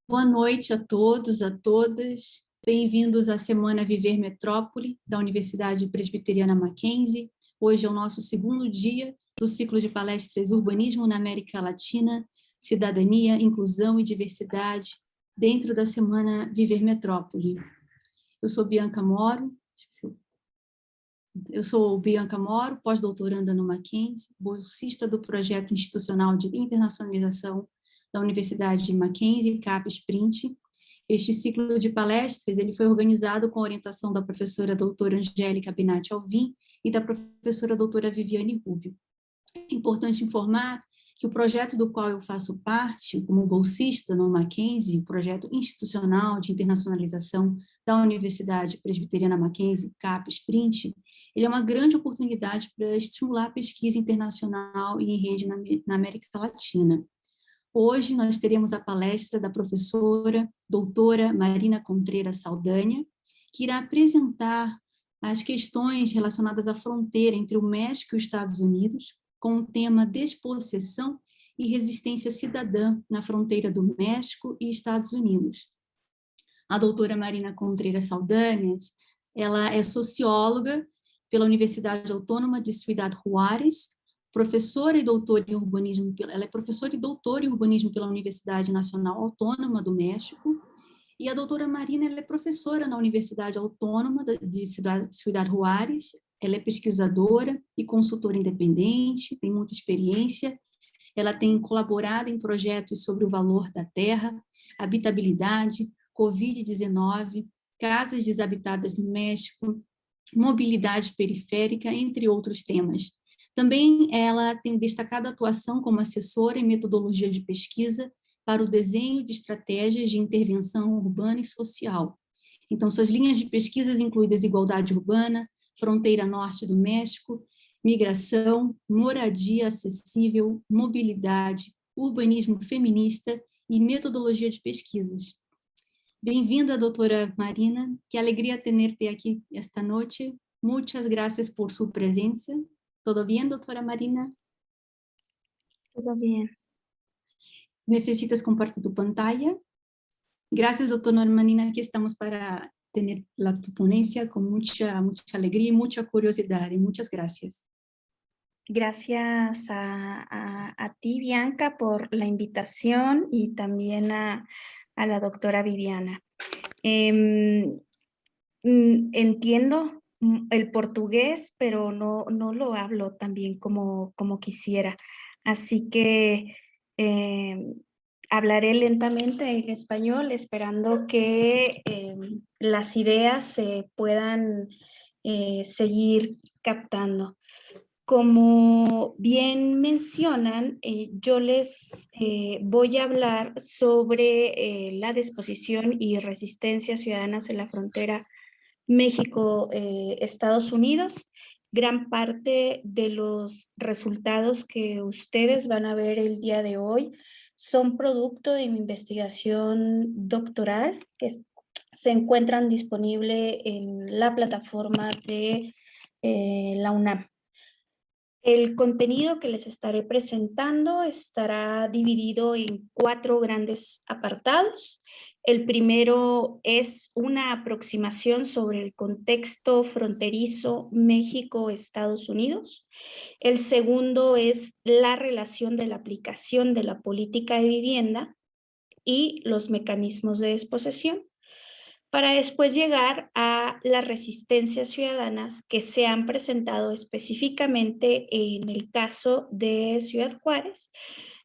Boa noite a todos, a todas. Bem-vindos à Semana Viver Metrópole, da Universidade Presbiteriana Mackenzie. Hoje é o nosso segundo dia do ciclo de palestras Urbanismo na América Latina, Cidadania, Inclusão e Diversidade, dentro da Semana Viver Metrópole. Eu sou Bianca Moro, pós-doutoranda no Mackenzie, bolsista do projeto institucional de internacionalização da Universidade de Mackenzie, CAP Sprint. Este ciclo de palestras ele foi organizado com a orientação da professora doutora Angélica Binatti Alvim e da professora doutora Viviane Rubio. É importante informar que o projeto do qual eu faço parte, como bolsista no Mackenzie, o projeto institucional de internacionalização da Universidade Presbiteriana Mackenzie, CAP Sprint, ele é uma grande oportunidade para estimular a pesquisa internacional e em rede na América Latina. Hoje nós teremos a palestra da professora doutora Marina Contreras Saldanha, que irá apresentar as questões relacionadas à fronteira entre o México e os Estados Unidos, com o tema Despossessão e Resistência Cidadã na fronteira do México e Estados Unidos. A doutora Marina Contreras Saldanha, ela é socióloga pela Universidade Autônoma de Ciudad Juárez, professora e doutora em urbanismo, ela é professora e doutora em urbanismo pela Universidade Nacional Autônoma do México, e a doutora Marina ela é professora na Universidade Autônoma de Ciudad Juárez, ela é pesquisadora e consultora independente, tem muita experiência, ela tem colaborado em projetos sobre o valor da terra, habitabilidade, Covid-19, casas desabitadas no México, mobilidade periférica, entre outros temas. Também ela tem destacada atuação como assessora em metodologia de pesquisa para o desenho de estratégias de intervenção urbana e social. Então, suas linhas de pesquisas incluem desigualdade urbana, fronteira norte do México, migração, moradia acessível, mobilidade, urbanismo feminista e metodologia de pesquisas. Bem-vinda, doutora Marina. Que alegria tenerte aqui esta noite. Muchas gracias por su presencia. ¿Todo bien, doctora Marina? Todo bien. ¿Necesitas compartir tu pantalla? Gracias, doctora Marina. Aquí estamos para tener tu ponencia con mucha alegría y mucha curiosidad. Y muchas gracias. Gracias a ti, Bianca, por la invitación y también a la doctora Viviana. Entiendo el portugués, pero no lo hablo tan bien como quisiera. Así que hablaré lentamente en español, esperando que las ideas se puedan seguir captando. Como bien mencionan, yo les voy a hablar sobre la disposición y resistencia ciudadanas en la frontera México-Estados Unidos. Gran parte de los resultados que ustedes van a ver el día de hoy son producto de mi investigación doctoral que se encuentran disponibles en la plataforma de la UNAM. El contenido que les estaré presentando estará dividido en 4 grandes apartados. El primero es una aproximación sobre el contexto fronterizo México-Estados Unidos. El segundo es la relación de la aplicación de la política de vivienda y los mecanismos de desposesión, para después llegar a las resistencias ciudadanas que se han presentado específicamente en el caso de Ciudad Juárez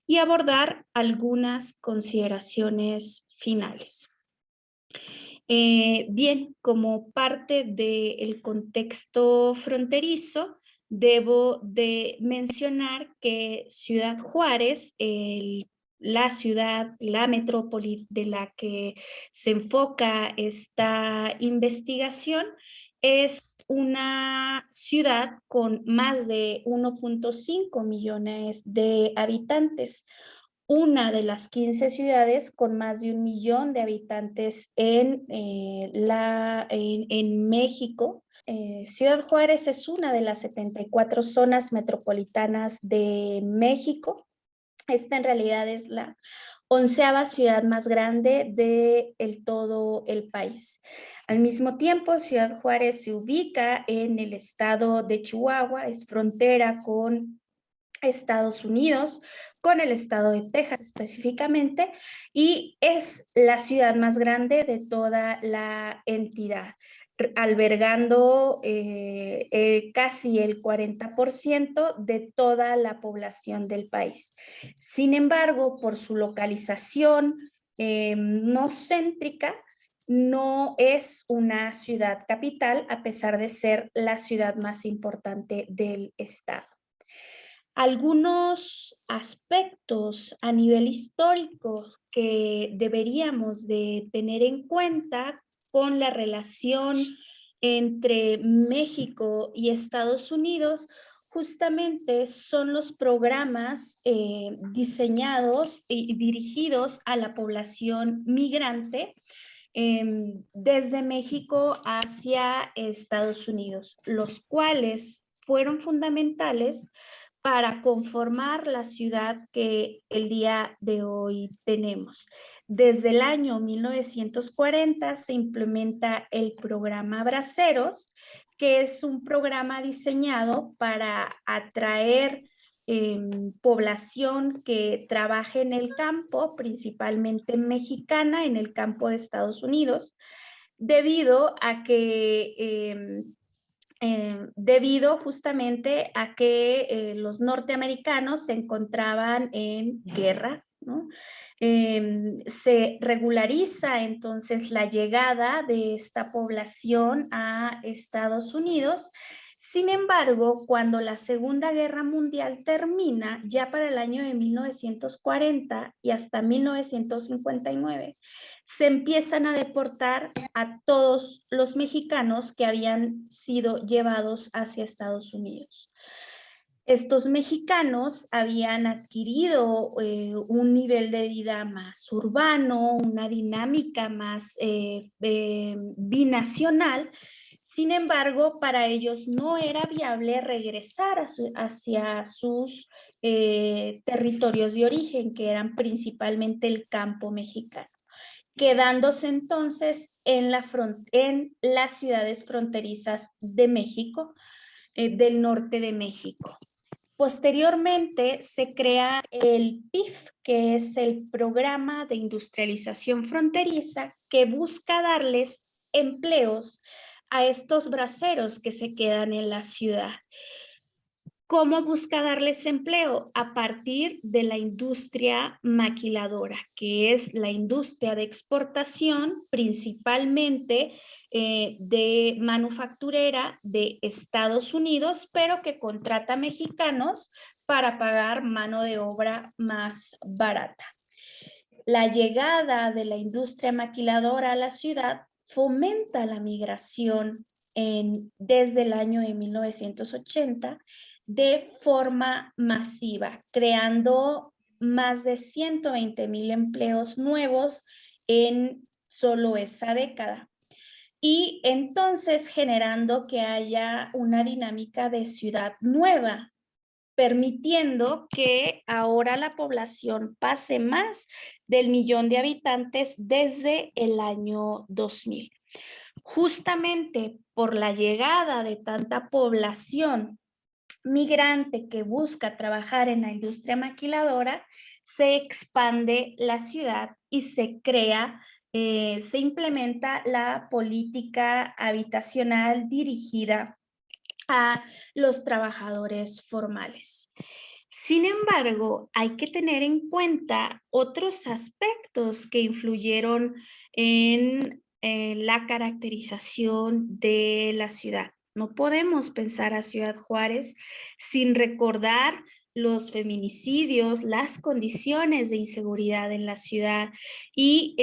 y abordar algunas consideraciones finales. Bien, como parte del contexto fronterizo, debo de mencionar que Ciudad Juárez, la ciudad, la metrópoli de la que se enfoca esta investigación, es una ciudad con más de 1.5 millones de habitantes, una de las 15 ciudades con más de 1 millón de habitantes en México. Ciudad Juárez es una de las 74 zonas metropolitanas de México. Esta en realidad es la 11ª ciudad más grande de todo el país. Al mismo tiempo, Ciudad Juárez se ubica en el estado de Chihuahua, es frontera con Estados Unidos, con el estado de Texas específicamente, y es la ciudad más grande de toda la entidad, albergando casi el 40% de toda la población del país. Sin embargo, por su localización no céntrica, no es una ciudad capital, a pesar de ser la ciudad más importante del estado. Algunos aspectos a nivel histórico que deberíamos de tener en cuenta con la relación entre México y Estados Unidos justamente son los programas diseñados y dirigidos a la población migrante desde México hacia Estados Unidos, los cuales fueron fundamentales para conformar la ciudad que el día de hoy tenemos. Desde el año 1940 se implementa el programa Braceros, que es un programa diseñado para atraer población que trabaje en el campo, principalmente mexicana, en el campo de Estados Unidos, debido a que debido justamente a que los norteamericanos se encontraban en guerra, ¿no? Se regulariza entonces la llegada de esta población a Estados Unidos. Sin embargo, cuando la Segunda Guerra Mundial termina, ya para el año de 1940 y hasta 1959, se empiezan a deportar a todos los mexicanos que habían sido llevados hacia Estados Unidos. Estos mexicanos habían adquirido un nivel de vida más urbano, una dinámica más binacional. Sin embargo, para ellos no era viable regresar hacia sus territorios de origen, que eran principalmente el campo mexicano, quedándose entonces en las ciudades fronterizas de México, del norte de México. Posteriormente se crea el PIF, que es el Programa de Industrialización Fronteriza, que busca darles empleos a estos braceros que se quedan en la ciudad. ¿Cómo busca darles empleo? A partir de la industria maquiladora, que es la industria de exportación principalmente de manufacturera de Estados Unidos, pero que contrata mexicanos para pagar mano de obra más barata. La llegada de la industria maquiladora a la ciudad fomenta la migración desde el año de 1980 de forma masiva, creando más de 120,000 empleos nuevos en solo esa década. Y entonces generando que haya una dinámica de ciudad nueva, permitiendo que ahora la población pase más del 1,000,000 de habitantes desde el año 2000. Justamente por la llegada de tanta población migrante que busca trabajar en la industria maquiladora, se expande la ciudad y se crea, se implementa la política habitacional dirigida a los trabajadores formales. Sin embargo, hay que tener en cuenta otros aspectos que influyeron en la caracterización de la ciudad. No podemos pensar a Ciudad Juárez sin recordar los feminicidios, las condiciones de inseguridad en la ciudad y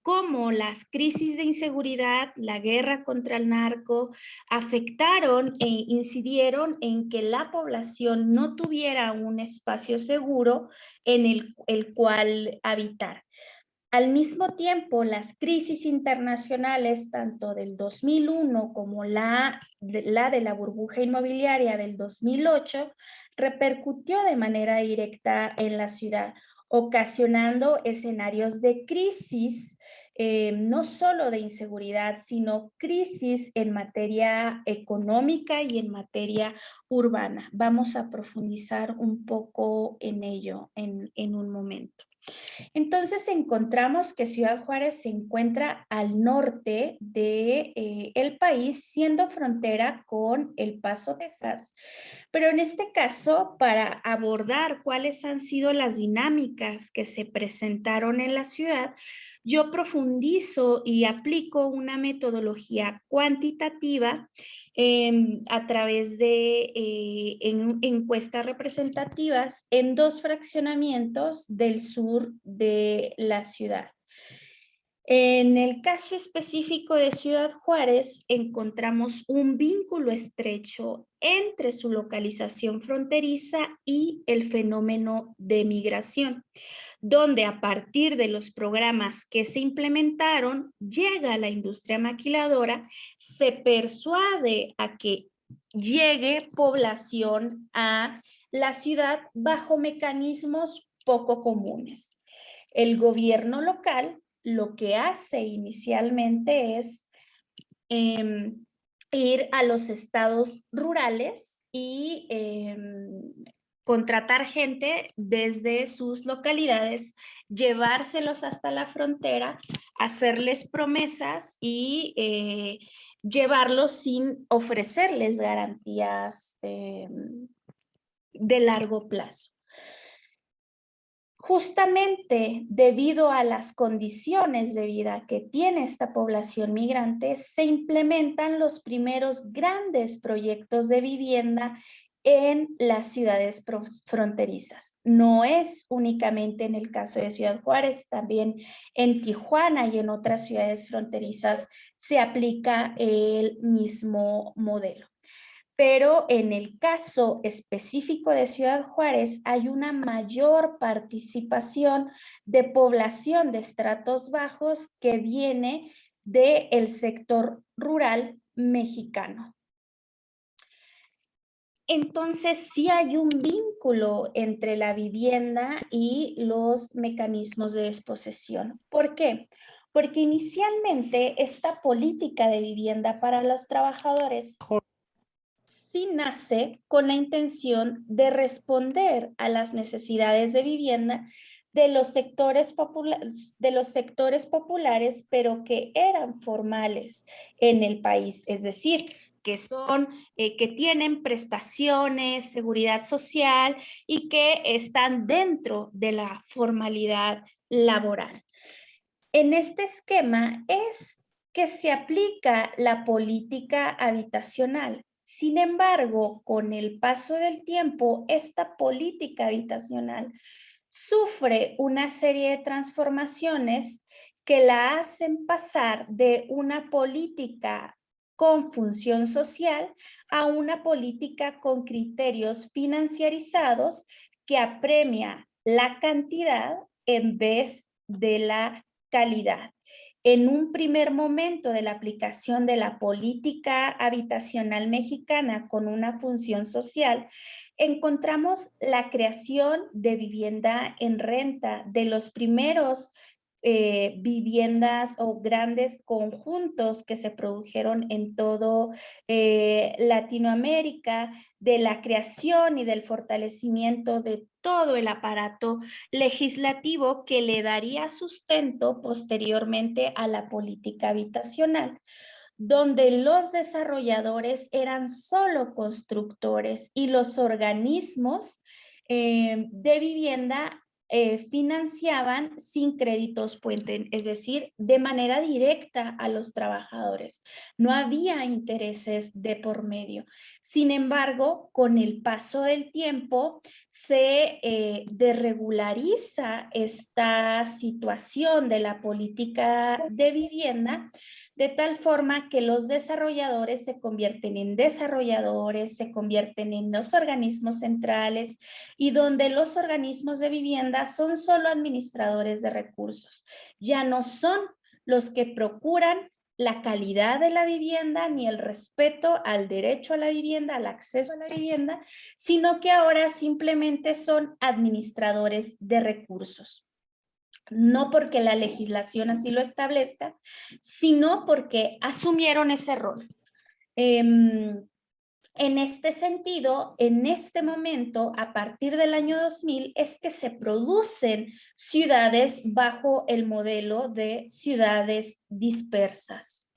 cómo las crisis de inseguridad, la guerra contra el narco, afectaron e incidieron en que la población no tuviera un espacio seguro en el cual habitar. Al mismo tiempo, las crisis internacionales, tanto del 2001 como la de la burbuja inmobiliaria del 2008, repercutió de manera directa en la ciudad, ocasionando escenarios de crisis, no solo de inseguridad, sino crisis en materia económica y en materia urbana. Vamos a profundizar un poco en ello en un momento. Entonces encontramos que Ciudad Juárez se encuentra al norte de el país, siendo frontera con El Paso, Texas. Pero en este caso, para abordar cuáles han sido las dinámicas que se presentaron en la ciudad, yo profundizo y aplico una metodología cuantitativa a través de encuestas representativas en 2 fraccionamientos del sur de la ciudad. En el caso específico de Ciudad Juárez, encontramos un vínculo estrecho entre su localización fronteriza y el fenómeno de migración, donde a partir de los programas que se implementaron, llega la industria maquiladora, se persuade a que llegue población a la ciudad bajo mecanismos poco comunes. El gobierno local lo que hace inicialmente es ir a los estados rurales y contratar gente desde sus localidades, llevárselos hasta la frontera, hacerles promesas y llevarlos sin ofrecerles garantías de largo plazo. Justamente debido a las condiciones de vida que tiene esta población migrante, se implementan los primeros grandes proyectos de vivienda en las ciudades fronterizas. No es únicamente en el caso de Ciudad Juárez, también en Tijuana y en otras ciudades fronterizas se aplica el mismo modelo. Pero en el caso específico de Ciudad Juárez hay una mayor participación de población de estratos bajos que viene del sector rural mexicano. Entonces, sí hay un vínculo entre la vivienda y los mecanismos de desposesión. ¿Por qué? Porque inicialmente esta política de vivienda para los trabajadores sí nace con la intención de responder a las necesidades de vivienda de los sectores populares, pero que eran formales en el país, es decir, que son, que tienen prestaciones, seguridad social y que están dentro de la formalidad laboral. En este esquema es que se aplica la política habitacional. Sin embargo, con el paso del tiempo, esta política habitacional sufre una serie de transformaciones que la hacen pasar de una política con función social a una política con criterios financiarizados que apremia la cantidad en vez de la calidad. En un primer momento de la aplicación de la política habitacional mexicana con una función social, encontramos la creación de vivienda en renta, de los primeros viviendas o grandes conjuntos que se produjeron en todo Latinoamérica, de la creación y del fortalecimiento de todo el aparato legislativo que le daría sustento posteriormente a la política habitacional, donde los desarrolladores eran solo constructores y los organismos de vivienda financiaban sin créditos puente, es decir, de manera directa a los trabajadores. No había intereses de por medio. Sin embargo, con el paso del tiempo se desregulariza esta situación de la política de vivienda, de tal forma que los desarrolladores se convierten en desarrolladores, se convierten en los organismos centrales y donde los organismos de vivienda son solo administradores de recursos. Ya no son los que procuran la calidad de la vivienda, ni el respeto al derecho a la vivienda, al acceso a la vivienda, sino que ahora simplemente son administradores de recursos. No porque la legislación así lo establezca, sino porque asumieron ese rol. En este sentido, en este momento, a partir del año 2000, es que se producen ciudades bajo el modelo de ciudades dispersas.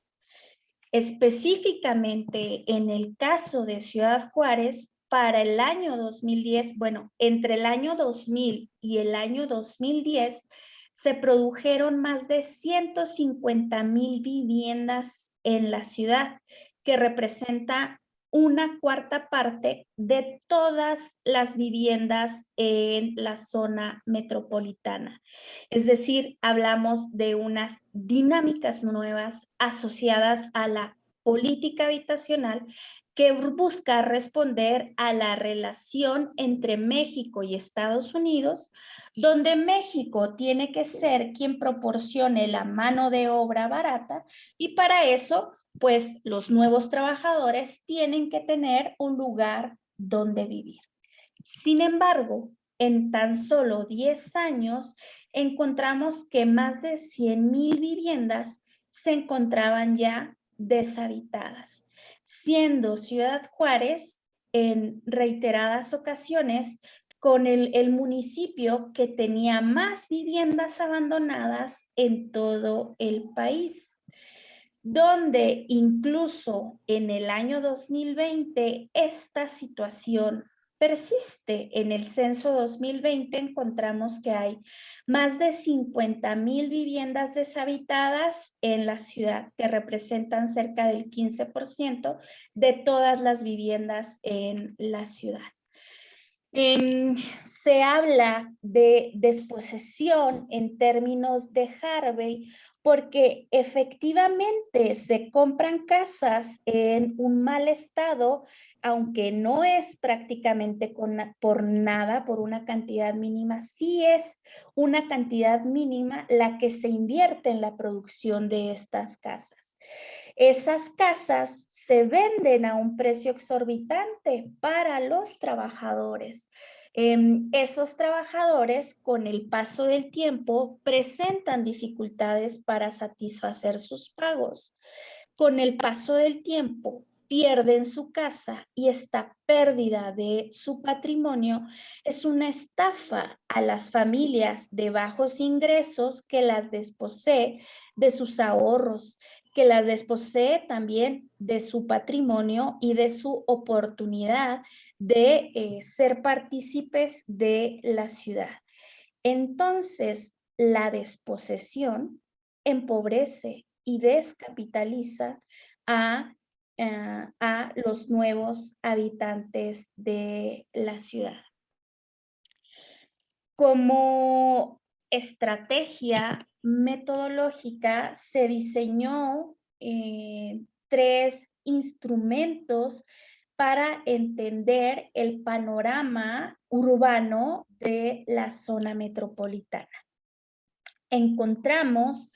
Específicamente en el caso de Ciudad Juárez, para el año 2010, bueno, entre el año 2000 y el año 2010, se produjeron más de 150,000 viviendas en la ciudad, que representa una cuarta parte de todas las viviendas en la zona metropolitana. Es decir, hablamos de unas dinámicas nuevas asociadas a la política habitacional que busca responder a la relación entre México y Estados Unidos, donde México tiene que ser quien proporcione la mano de obra barata y para eso, pues los nuevos trabajadores tienen que tener un lugar donde vivir. Sin embargo, en tan solo 10 años, encontramos que más de 100,000 viviendas se encontraban ya deshabitadas, siendo Ciudad Juárez en reiteradas ocasiones con el municipio que tenía más viviendas abandonadas en todo el país, donde incluso en el año 2020 esta situación persiste. En el censo 2020 encontramos que hay más de 50,000 viviendas deshabitadas en la ciudad, que representan cerca del 15% de todas las viviendas en la ciudad. Se habla de desposesión en términos de Harvey porque efectivamente se compran casas en un mal estado, aunque no es prácticamente por nada, por una cantidad mínima, sí es una cantidad mínima la que se invierte en la producción de estas casas. Esas casas se venden a un precio exorbitante para los trabajadores. Esos trabajadores, con el paso del tiempo, presentan dificultades para satisfacer sus pagos. Con el paso del tiempo, pierden su casa y esta pérdida de su patrimonio es una estafa a las familias de bajos ingresos que las desposee de sus ahorros, que las desposee también de su patrimonio y de su oportunidad de ser partícipes de la ciudad. Entonces, la desposesión empobrece y descapitaliza a, a los nuevos habitantes de la ciudad. Como estrategia metodológica se diseñó 3 instrumentos para entender el panorama urbano de la zona metropolitana. Encontramos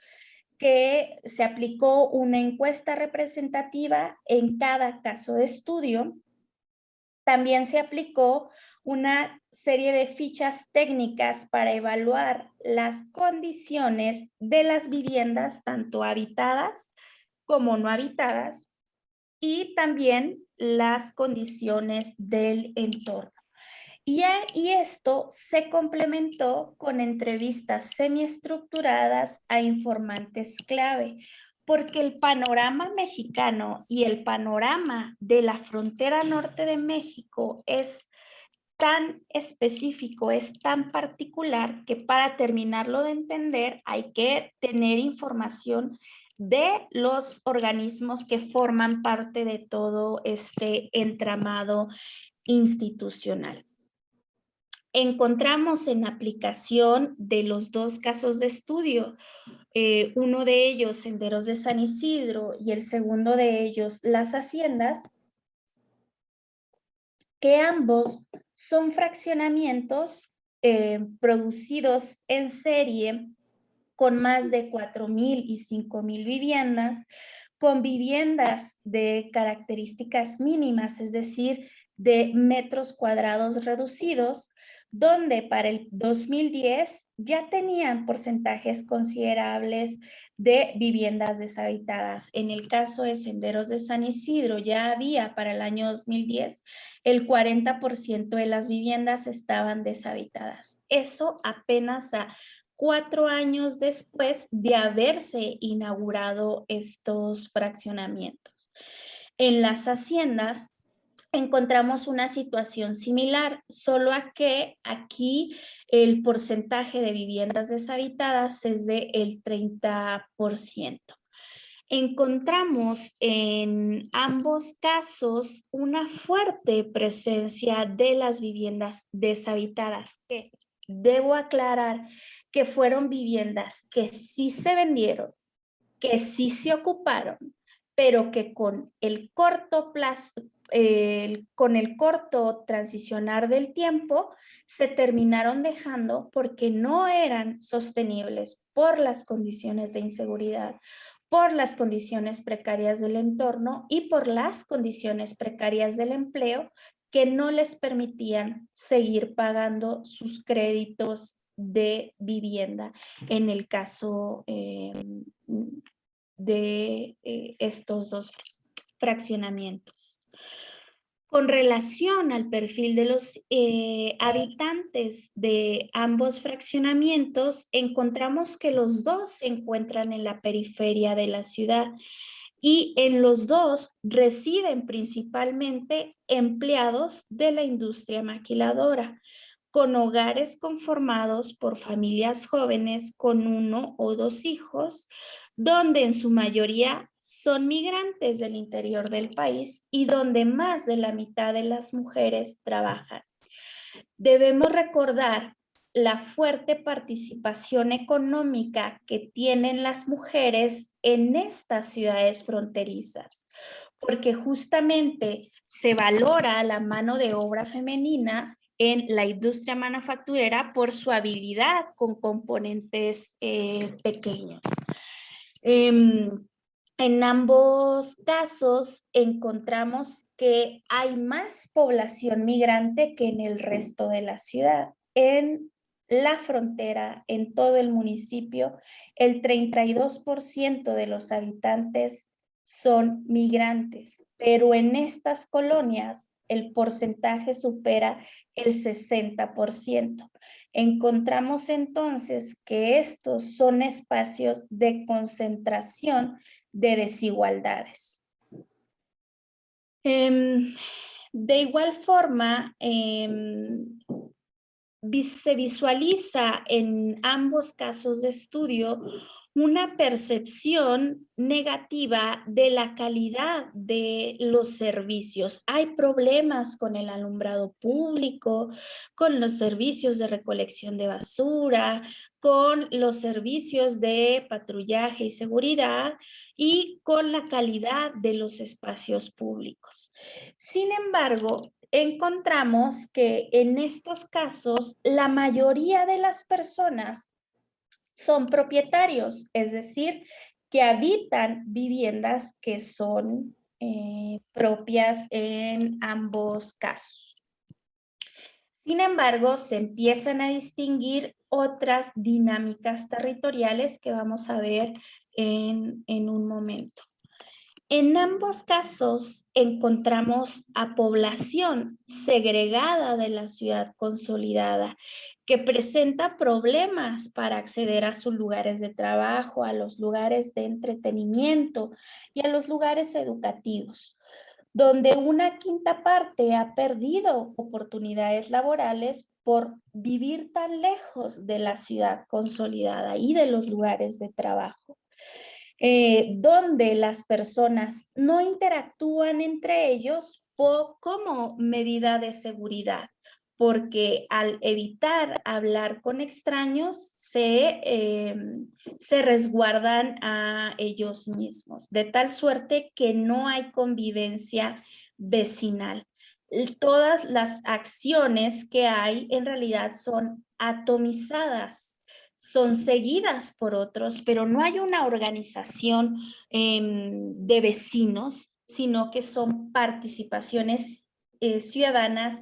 que se aplicó una encuesta representativa en cada caso de estudio. También se aplicó una serie de fichas técnicas para evaluar las condiciones de las viviendas, tanto habitadas como no habitadas, y también las condiciones del entorno. Y esto se complementó con entrevistas semiestructuradas a informantes clave, porque el panorama mexicano y el panorama de la frontera norte de México es tan específico, es tan particular, que para terminarlo de entender hay que tener información de los organismos que forman parte de todo este entramado institucional. Encontramos en aplicación de los 2 casos de estudio, uno de ellos Senderos de San Isidro y el segundo de ellos Las Haciendas, que ambos son fraccionamientos producidos en serie con más de 4,000 y 5,000 viviendas, con viviendas de características mínimas, es decir, de metros cuadrados reducidos, donde para el 2010 ya tenían porcentajes considerables de viviendas deshabitadas. En el caso de Senderos de San Isidro, ya había para el año 2010 el 40% de las viviendas estaban deshabitadas. Eso apenas a 4 años después de haberse inaugurado estos fraccionamientos. En las haciendas encontramos una situación similar, solo a que aquí el porcentaje de viviendas deshabitadas es del 30%. Encontramos en ambos casos una fuerte presencia de las viviendas deshabitadas, que debo aclarar que fueron viviendas que sí se vendieron, que sí se ocuparon, pero que con el corto plazo, con el corto transicionar del tiempo, se terminaron dejando porque no eran sostenibles por las condiciones de inseguridad, por las condiciones precarias del entorno y por las condiciones precarias del empleo que no les permitían seguir pagando sus créditos de vivienda en el caso de estos dos fraccionamientos. Con relación al perfil de los habitantes de ambos fraccionamientos, encontramos que los dos se encuentran en la periferia de la ciudad y en los dos residen principalmente empleados de la industria maquiladora, con hogares conformados por familias jóvenes con 1 o 2 hijos, donde en su mayoría son migrantes del interior del país y donde más de la mitad de las mujeres trabajan. Debemos recordar la fuerte participación económica que tienen las mujeres en estas ciudades fronterizas, porque justamente se valora la mano de obra femenina en la industria manufacturera por su habilidad con componentes pequeños. En ambos casos encontramos que hay más población migrante que en el resto de la ciudad. En la frontera, en todo el municipio, el 32% de los habitantes son migrantes, pero en estas colonias el porcentaje supera el 60%. Encontramos entonces que estos son espacios de concentración de desigualdades. De igual forma, se visualiza en ambos casos de estudio una percepción negativa de la calidad de los servicios. Hay problemas con el alumbrado público, con los servicios de recolección de basura, con los servicios de patrullaje y seguridad y con la calidad de los espacios públicos. Sin embargo, encontramos que en estos casos la mayoría de las personas son propietarios, es decir, que habitan viviendas que son propias en ambos casos. Sin embargo, se empiezan a distinguir otras dinámicas territoriales que vamos a ver en un momento. En ambos casos encontramos a población segregada de la ciudad consolidada, que presenta problemas para acceder a sus lugares de trabajo, a los lugares de entretenimiento y a los lugares educativos, donde una quinta parte ha perdido oportunidades laborales por vivir tan lejos de la ciudad consolidada y de los lugares de trabajo. Donde las personas no interactúan entre ellos como medida de seguridad, porque al evitar hablar con extraños se resguardan a ellos mismos, de tal suerte que no hay convivencia vecinal. Todas las acciones que hay en realidad son atomizadas, son seguidas por otros, pero no hay una organización de vecinos, sino que son participaciones ciudadanas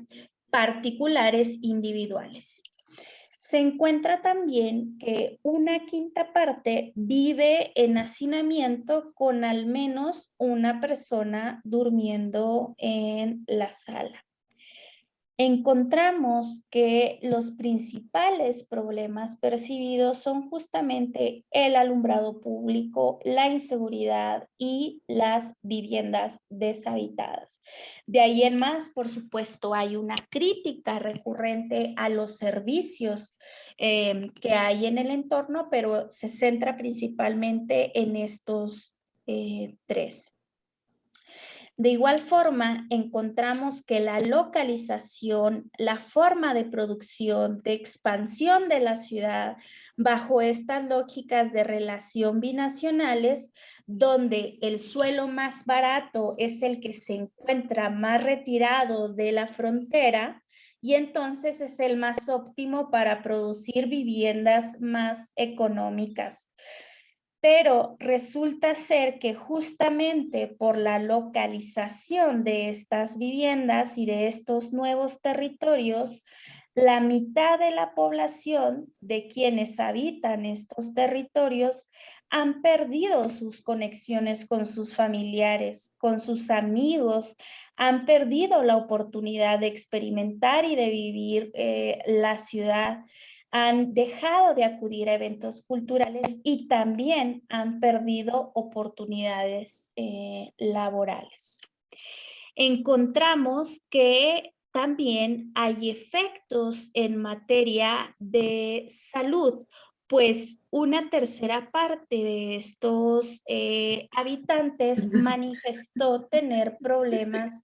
particulares individuales. Se encuentra también que una quinta parte vive en hacinamiento con al menos una persona durmiendo en la sala. Encontramos que los principales problemas percibidos son justamente el alumbrado público, la inseguridad y las viviendas deshabitadas. De ahí en más, por supuesto, hay una crítica recurrente a los servicios que hay en el entorno, pero se centra principalmente en estos tres. De igual forma, encontramos que la localización, la forma de producción, de expansión de la ciudad, bajo estas lógicas de relación binacionales, donde el suelo más barato es el que se encuentra más retirado de la frontera, y entonces es el más óptimo para producir viviendas más económicas. Pero resulta ser que justamente por la localización de estas viviendas y de estos nuevos territorios, la mitad de la población de quienes habitan estos territorios han perdido sus conexiones con sus familiares, con sus amigos, han perdido la oportunidad de experimentar y de vivir la ciudad, han dejado de acudir a eventos culturales y también han perdido oportunidades laborales. Encontramos que también hay efectos en materia de salud, pues una tercera parte de estos habitantes manifestó tener problemas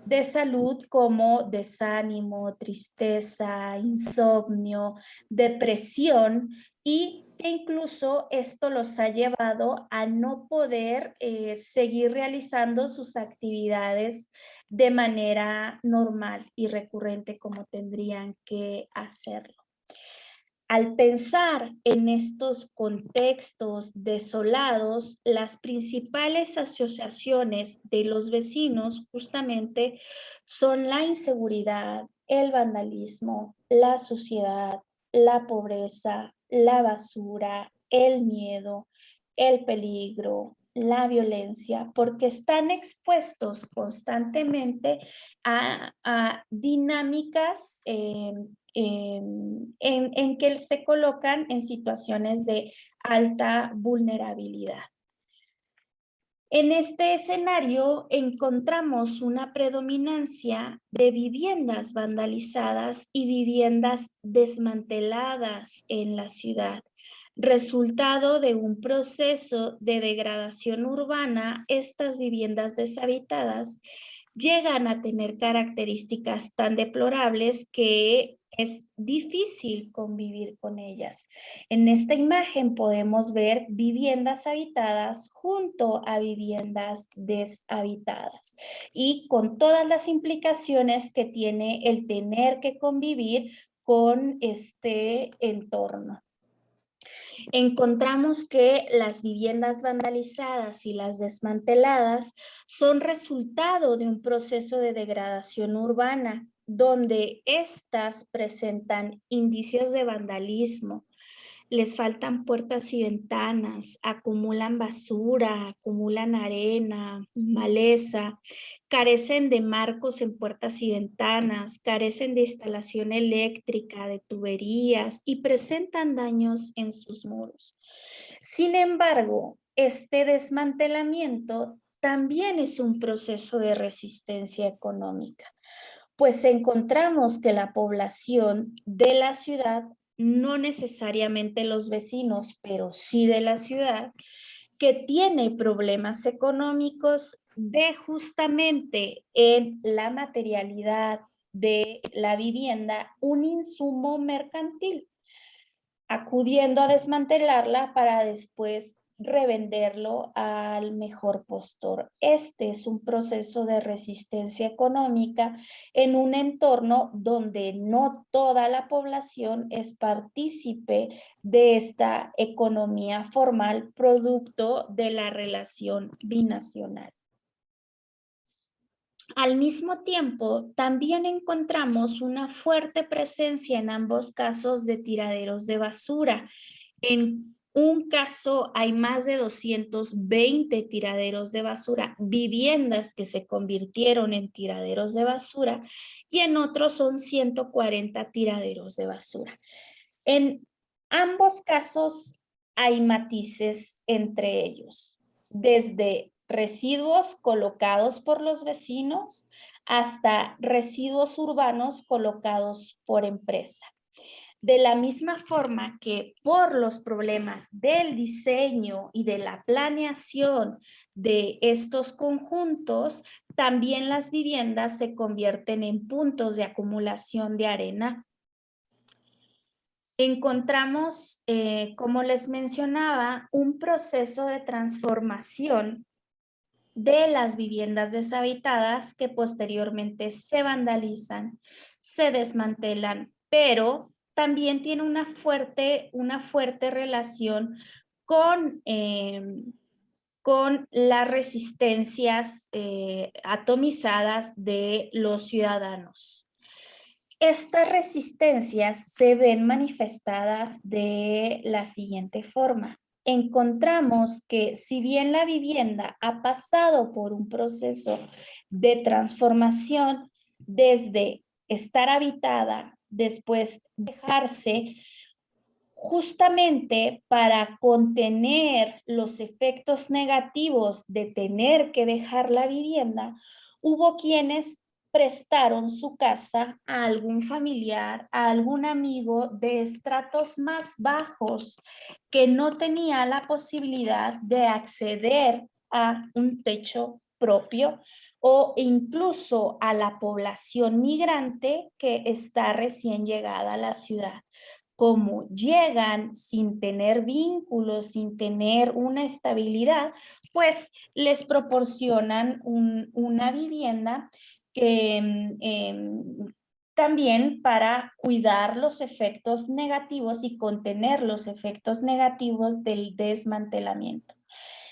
de salud como desánimo, tristeza, insomnio, depresión, y que incluso esto los ha llevado a no poder seguir realizando sus actividades de manera normal y recurrente como tendrían que hacerlo. Al pensar en estos contextos desolados, las principales asociaciones de los vecinos justamente son la inseguridad, el vandalismo, la suciedad, la pobreza, la basura, el miedo, el peligro, la violencia, porque están expuestos constantemente a dinámicas en que se colocan en situaciones de alta vulnerabilidad. En este escenario encontramos una predominancia de viviendas vandalizadas y viviendas desmanteladas en la ciudad. Resultado de un proceso de degradación urbana, estas viviendas deshabitadas llegan a tener características tan deplorables que es difícil convivir con ellas. En esta imagen podemos ver viviendas habitadas junto a viviendas deshabitadas y con todas las implicaciones que tiene el tener que convivir con este entorno. Encontramos que las viviendas vandalizadas y las desmanteladas son resultado de un proceso de degradación urbana, donde éstas presentan indicios de vandalismo. Les faltan puertas y ventanas, acumulan basura, acumulan arena, maleza, carecen de marcos en puertas y ventanas, carecen de instalación eléctrica, de tuberías y presentan daños en sus muros. Sin embargo, este desmantelamiento también es un proceso de resistencia económica, pues encontramos que la población de la ciudad, no necesariamente los vecinos, pero sí de la ciudad, que tiene problemas económicos, ve justamente en la materialidad de la vivienda un insumo mercantil, acudiendo a desmantelarla para después revenderlo al mejor postor. Este es un proceso de resistencia económica en un entorno donde no toda la población es partícipe de esta economía formal producto de la relación binacional. Al mismo tiempo, también encontramos una fuerte presencia en ambos casos de tiraderos de basura. En un caso hay más de 220 tiraderos de basura, viviendas que se convirtieron en tiraderos de basura, y en otros son 140 tiraderos de basura. En ambos casos hay matices entre ellos, desde residuos colocados por los vecinos hasta residuos urbanos colocados por empresa. De la misma forma que por los problemas del diseño y de la planeación de estos conjuntos, también las viviendas se convierten en puntos de acumulación de arena. Encontramos, como les mencionaba, un proceso de transformación de las viviendas deshabitadas que posteriormente se vandalizan, se desmantelan, pero también tiene una fuerte relación con las resistencias atomizadas de los ciudadanos. Estas resistencias se ven manifestadas de la siguiente forma. Encontramos que si bien la vivienda ha pasado por un proceso de transformación desde estar habitada, después dejarse, justamente para contener los efectos negativos de tener que dejar la vivienda, hubo quienes prestaron su casa a algún familiar, a algún amigo de estratos más bajos que no tenía la posibilidad de acceder a un techo propio, o incluso a la población migrante que está recién llegada a la ciudad. Como llegan sin tener vínculos, sin tener una estabilidad, pues les proporcionan una vivienda que también para cuidar los efectos negativos y contener los efectos negativos del desmantelamiento.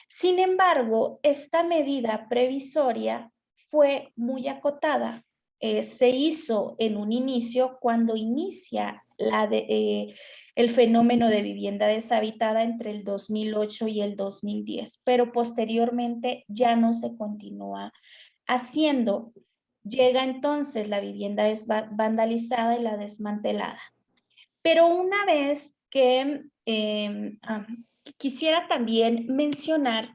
Sin embargo, esta medida previsoria fue muy acotada. Se hizo en un inicio cuando inicia el fenómeno de vivienda deshabitada entre el 2008 y el 2010, pero posteriormente ya no se continúa haciendo. Llega entonces la vivienda vandalizada y la desmantelada. Pero una vez que quisiera también mencionar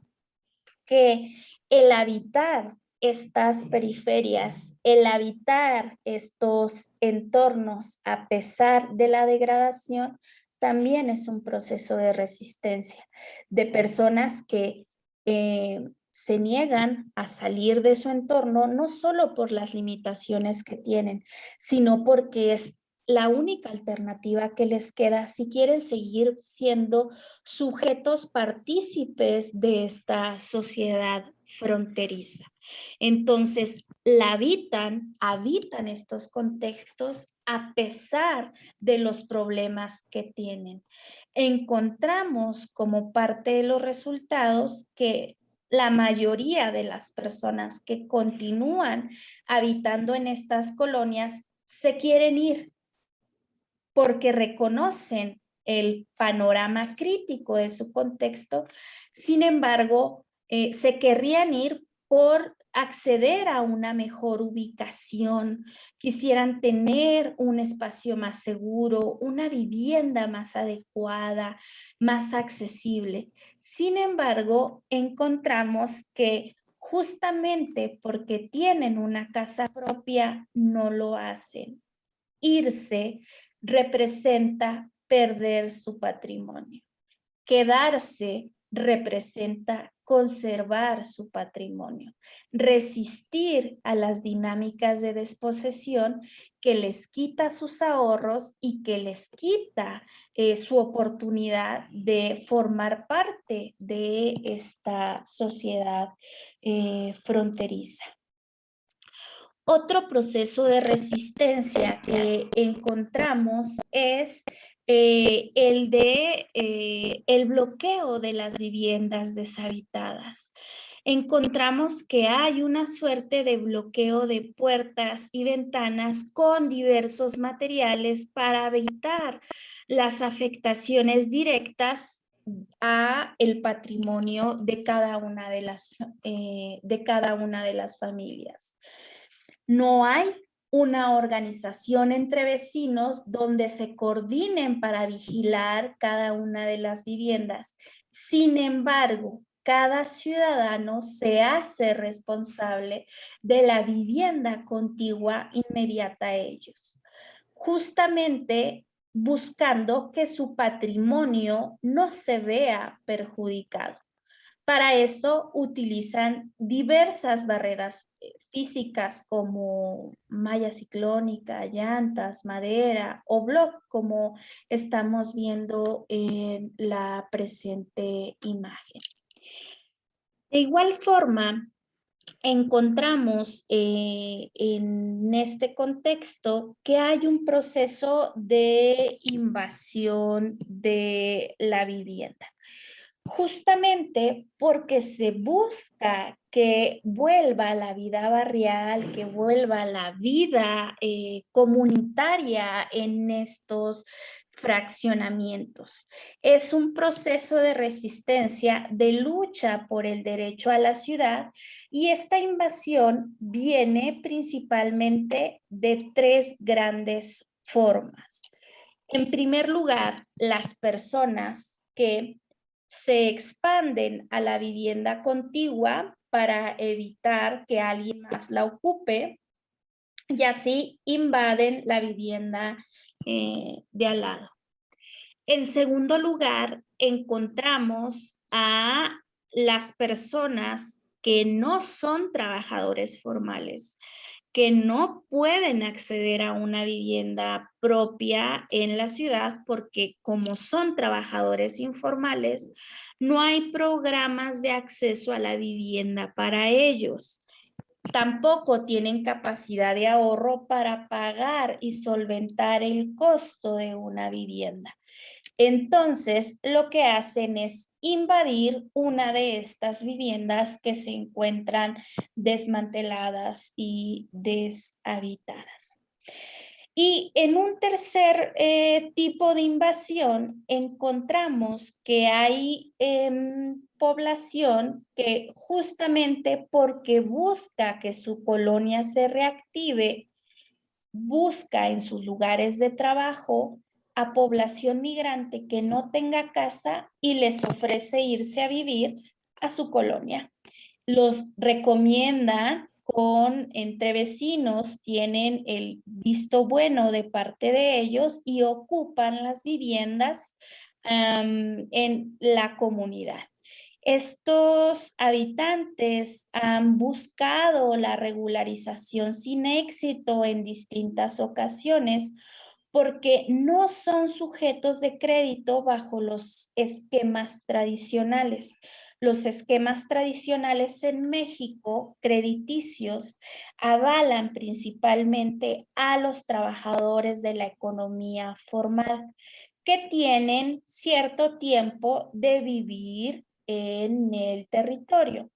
que el habitar estas periferias, el habitar estos entornos a pesar de la degradación, también es un proceso de resistencia de personas que se niegan a salir de su entorno, no solo por las limitaciones que tienen, sino porque es la única alternativa que les queda si quieren seguir siendo sujetos partícipes de esta sociedad fronteriza. Entonces, habitan estos contextos a pesar de los problemas que tienen. Encontramos como parte de los resultados que la mayoría de las personas que continúan habitando en estas colonias se quieren ir porque reconocen el panorama crítico de su contexto. Sin embargo, se querrían ir por acceder a una mejor ubicación, quisieran tener un espacio más seguro, una vivienda más adecuada, más accesible. Sin embargo, encontramos que justamente porque tienen una casa propia, no lo hacen. Irse representa perder su patrimonio. Quedarse representa conservar su patrimonio, resistir a las dinámicas de desposesión que les quita sus ahorros y que les quita su oportunidad de formar parte de esta sociedad fronteriza. Otro proceso de resistencia que encontramos es el bloqueo de las viviendas deshabitadas. Encontramos que hay una suerte de bloqueo de puertas y ventanas con diversos materiales para evitar las afectaciones directas a el patrimonio de cada una de las familias. No hay una organización entre vecinos donde se coordinen para vigilar cada una de las viviendas. Sin embargo, cada ciudadano se hace responsable de la vivienda contigua inmediata a ellos, justamente buscando que su patrimonio no se vea perjudicado. Para eso utilizan diversas barreras físicas como malla ciclónica, llantas, madera o block, como estamos viendo en la presente imagen. De igual forma, encontramos en este contexto que hay un proceso de invasión de la vivienda. Justamente porque se busca que vuelva la vida barrial, que vuelva la vida comunitaria en estos fraccionamientos. Es un proceso de resistencia, de lucha por el derecho a la ciudad, y esta invasión viene principalmente de tres grandes formas. En primer lugar, las personas que se expanden a la vivienda contigua para evitar que alguien más la ocupe y así invaden la vivienda de al lado. En segundo lugar, encontramos a las personas que no son trabajadores formales, que no pueden acceder a una vivienda propia en la ciudad porque como son trabajadores informales, no hay programas de acceso a la vivienda para ellos. Tampoco tienen capacidad de ahorro para pagar y solventar el costo de una vivienda. Entonces, lo que hacen es invadir una de estas viviendas que se encuentran desmanteladas y deshabitadas. Y en un tercer tipo de invasión encontramos que hay población que justamente porque busca que su colonia se reactive, busca en sus lugares de trabajo a población migrante que no tenga casa y les ofrece irse a vivir a su colonia. Los recomienda entre vecinos, tienen el visto bueno de parte de ellos y ocupan las viviendas en la comunidad. Estos habitantes han buscado la regularización sin éxito en distintas ocasiones porque no son sujetos de crédito bajo los esquemas tradicionales. Los esquemas tradicionales en México, crediticios, avalan principalmente a los trabajadores de la economía formal que tienen cierto tiempo de vivir en el territorio.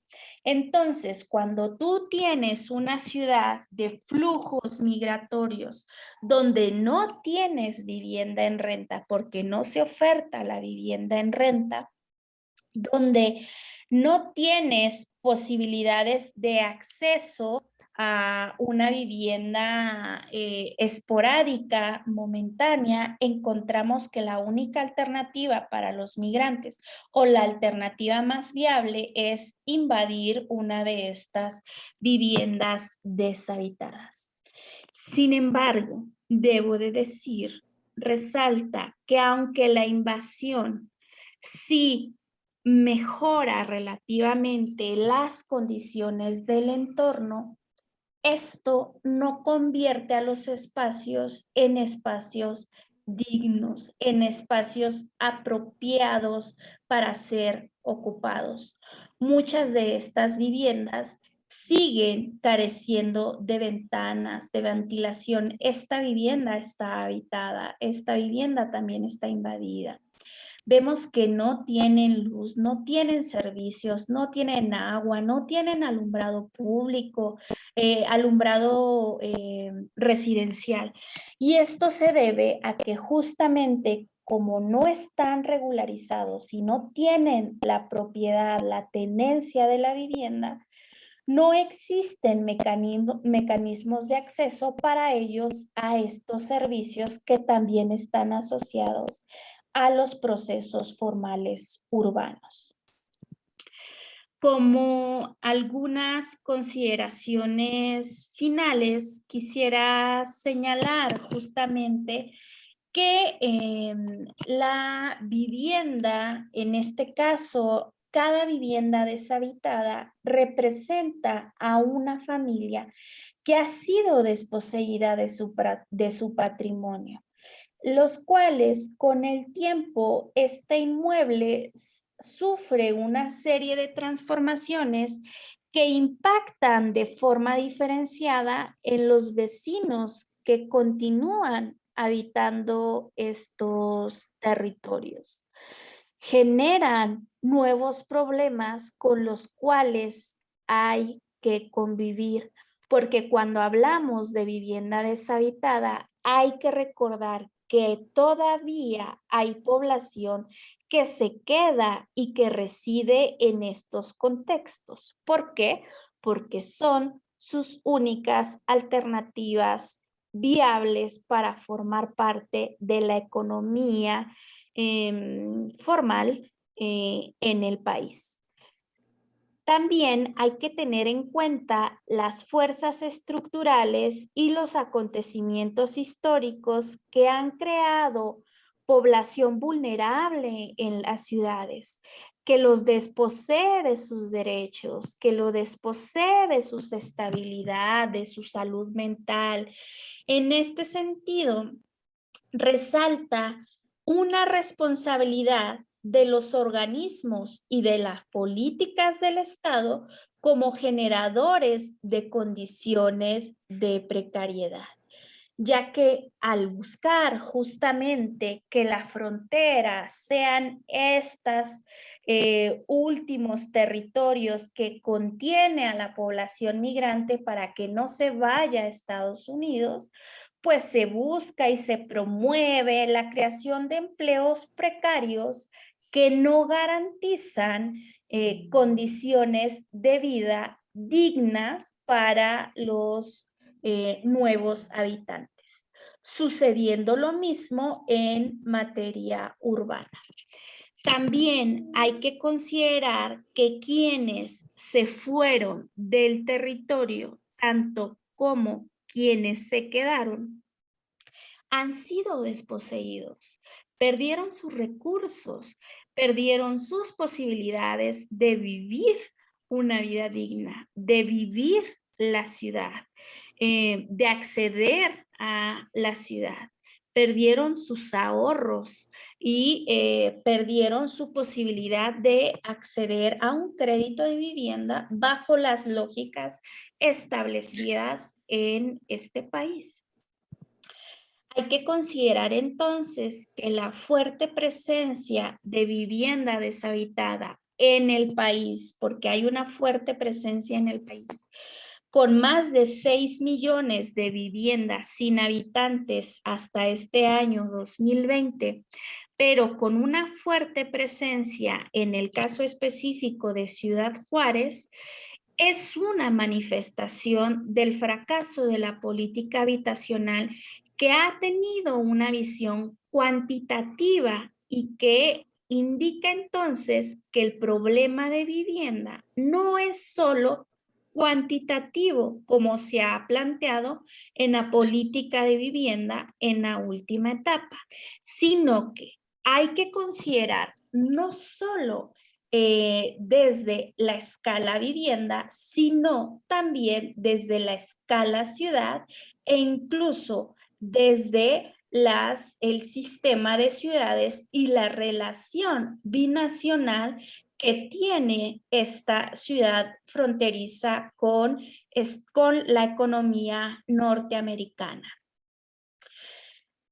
Entonces, cuando tú tienes una ciudad de flujos migratorios donde no tienes vivienda en renta porque no se oferta la vivienda en renta, donde no tienes posibilidades de acceso a una vivienda esporádica, momentánea, encontramos que la única alternativa para los migrantes o la alternativa más viable es invadir una de estas viviendas deshabitadas. Sin embargo, debo de decir, resalta que aunque la invasión sí mejora relativamente las condiciones del entorno, esto no convierte a los espacios en espacios dignos, en espacios apropiados para ser ocupados. Muchas de estas viviendas siguen careciendo de ventanas, de ventilación. Esta vivienda está habitada, esta vivienda también está invadida. Vemos que no tienen luz, no tienen servicios, no tienen agua, no tienen alumbrado público, alumbrado residencial. Y esto se debe a que justamente como no están regularizados y no tienen la propiedad, la tenencia de la vivienda, no existen mecanismos de acceso para ellos a estos servicios que también están asociados a los procesos formales urbanos. Como algunas consideraciones finales, quisiera señalar justamente que la vivienda, en este caso, cada vivienda deshabitada representa a una familia que ha sido desposeída de su patrimonio, los cuales con el tiempo este inmueble sufre una serie de transformaciones que impactan de forma diferenciada en los vecinos que continúan habitando estos territorios. Generan nuevos problemas con los cuales hay que convivir, porque cuando hablamos de vivienda deshabitada, hay que recordar que todavía hay población que se queda y que reside en estos contextos. ¿Por qué? Porque son sus únicas alternativas viables para formar parte de la economía formal en el país. También hay que tener en cuenta las fuerzas estructurales y los acontecimientos históricos que han creado población vulnerable en las ciudades, que los desposee de sus derechos, que lo desposee de su estabilidad, de su salud mental. En este sentido, resalta una responsabilidad de los organismos y de las políticas del Estado como generadores de condiciones de precariedad, ya que al buscar justamente que las fronteras sean estos últimos territorios que contiene a la población migrante para que no se vaya a Estados Unidos, pues se busca y se promueve la creación de empleos precarios que no garantizan condiciones de vida dignas para los nuevos habitantes, sucediendo lo mismo en materia urbana. También hay que considerar que quienes se fueron del territorio, tanto como quienes se quedaron, han sido desposeídos, perdieron sus recursos, perdieron sus posibilidades de vivir una vida digna, de vivir la ciudad, de acceder a la ciudad. Perdieron sus ahorros y perdieron su posibilidad de acceder a un crédito de vivienda bajo las lógicas establecidas en este país. Hay que considerar entonces que la fuerte presencia de vivienda deshabitada en el país, porque hay una fuerte presencia en el país, con más de 6 millones de viviendas sin habitantes hasta este año 2020, pero con una fuerte presencia en el caso específico de Ciudad Juárez, es una manifestación del fracaso de la política habitacional que ha tenido una visión cuantitativa y que indica entonces que el problema de vivienda no es solo cuantitativo, como se ha planteado en la política de vivienda en la última etapa, sino que hay que considerar no solo desde la escala vivienda, sino también desde la escala ciudad e incluso desde el sistema de ciudades y la relación binacional que tiene esta ciudad fronteriza con la economía norteamericana.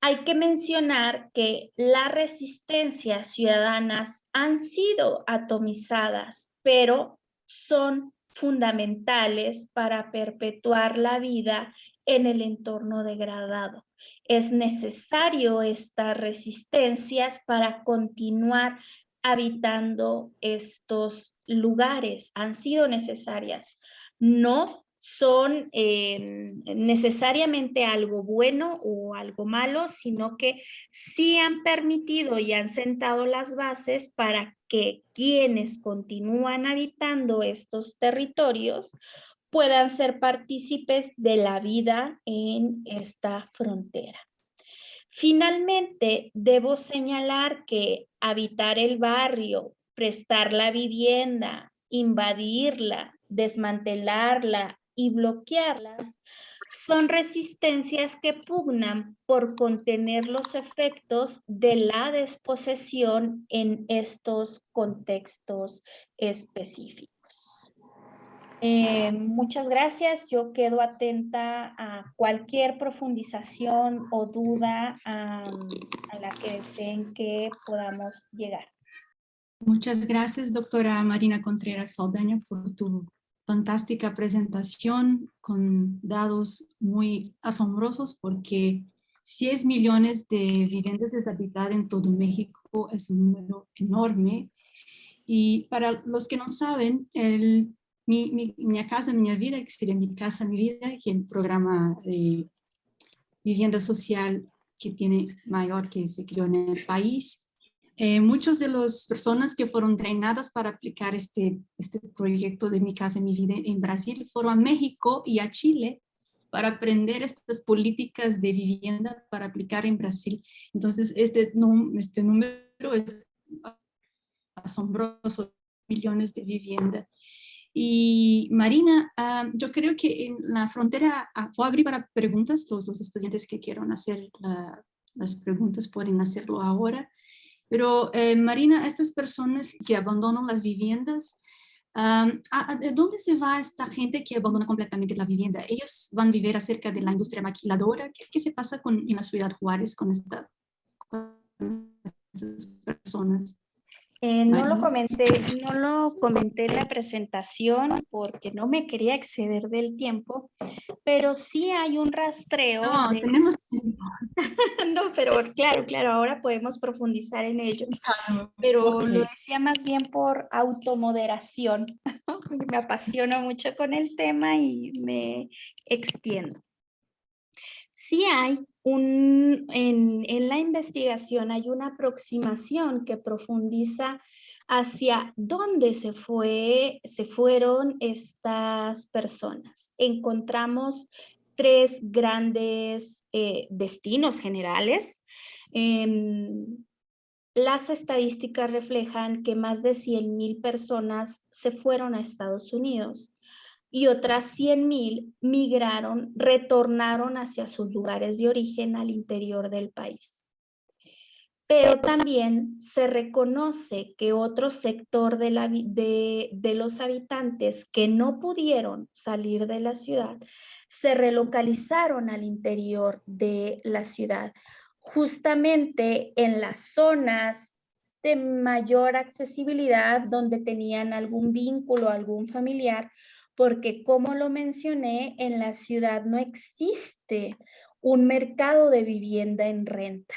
Hay que mencionar que las resistencias ciudadanas han sido atomizadas, pero son fundamentales para perpetuar la vida en el entorno degradado. Es necesario estas resistencias para continuar habitando estos lugares. Han sido necesarias. No son necesariamente algo bueno o algo malo, sino que sí han permitido y han sentado las bases para que quienes continúan habitando estos territorios puedan ser partícipes de la vida en esta frontera. Finalmente, debo señalar que habitar el barrio, prestar la vivienda, invadirla, desmantelarla y bloquearlas son resistencias que pugnan por contener los efectos de la desposesión en estos contextos específicos. Muchas gracias. Yo quedo atenta a cualquier profundización o duda a la que deseen que podamos llegar. Muchas gracias, doctora Marina Contreras Saldaña, por tu fantástica presentación con datos muy asombrosos, porque 6 millones de viviendas deshabitadas en todo México es un número enorme. Y para los que no saben, mi casa, mi vida, que sería mi casa, mi vida, que es el programa de vivienda social que tiene mayor que se creó en el país. Muchas de las personas que fueron entrenadas para aplicar este proyecto de Mi Casa, Mi Vida en Brasil fueron a México y a Chile para aprender estas políticas de vivienda para aplicar en Brasil. Entonces, este número es asombroso, millones de viviendas. Y Marina, yo creo que en la frontera voy a abrir para preguntas. Los estudiantes que quieran hacer las preguntas pueden hacerlo ahora. Pero Marina, estas personas que abandonan las viviendas, ¿de dónde se va esta gente que abandona completamente la vivienda? ¿Ellos van a vivir acerca de la industria maquiladora? ¿Qué se pasa en la ciudad Juárez con estas personas? No lo comenté en la presentación porque no me quería exceder del tiempo, pero sí hay un rastreo. No, tenemos tiempo. No, pero claro, ahora podemos profundizar en ello. Pero Okay. lo decía más bien por automoderación. Me apasiono mucho con el tema y me extiendo. Sí hay en la investigación hay una aproximación que profundiza hacia dónde se fueron estas personas. Encontramos 3 grandes destinos generales. Las estadísticas reflejan que más de 100,000 personas se fueron a Estados Unidos y otras 100,000 retornaron hacia sus lugares de origen al interior del país. Pero también se reconoce que otro sector de los habitantes que no pudieron salir de la ciudad se relocalizaron al interior de la ciudad, justamente en las zonas de mayor accesibilidad donde tenían algún vínculo, algún familiar, porque como lo mencioné, en la ciudad no existe un mercado de vivienda en renta.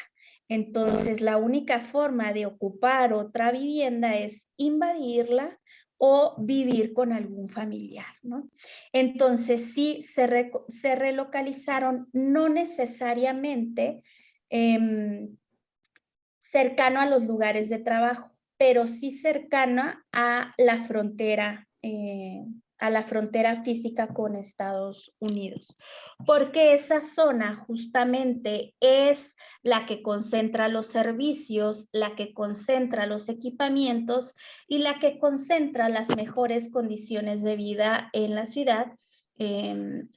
Entonces, la única forma de ocupar otra vivienda es invadirla o vivir con algún familiar, ¿no? Entonces, sí, se relocalizaron, no necesariamente cercano a los lugares de trabajo, pero sí cercana a la frontera a la frontera física con Estados Unidos, porque esa zona justamente es la que concentra los servicios, la que concentra los equipamientos y la que concentra las mejores condiciones de vida en la ciudad,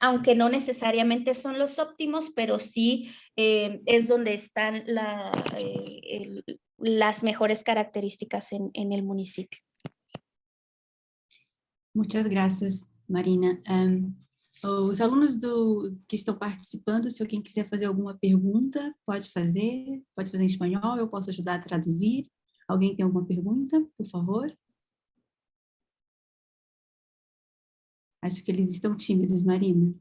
aunque no necesariamente son los óptimos, pero sí es donde están las mejores características en el municipio. Muchas graças, Marina. Os alunos que estão participando, se alguém quiser fazer alguma pergunta, pode fazer em espanhol, eu posso ajudar a traduzir. Alguém tem alguma pergunta, por favor? Acho que eles estão tímidos, Marina.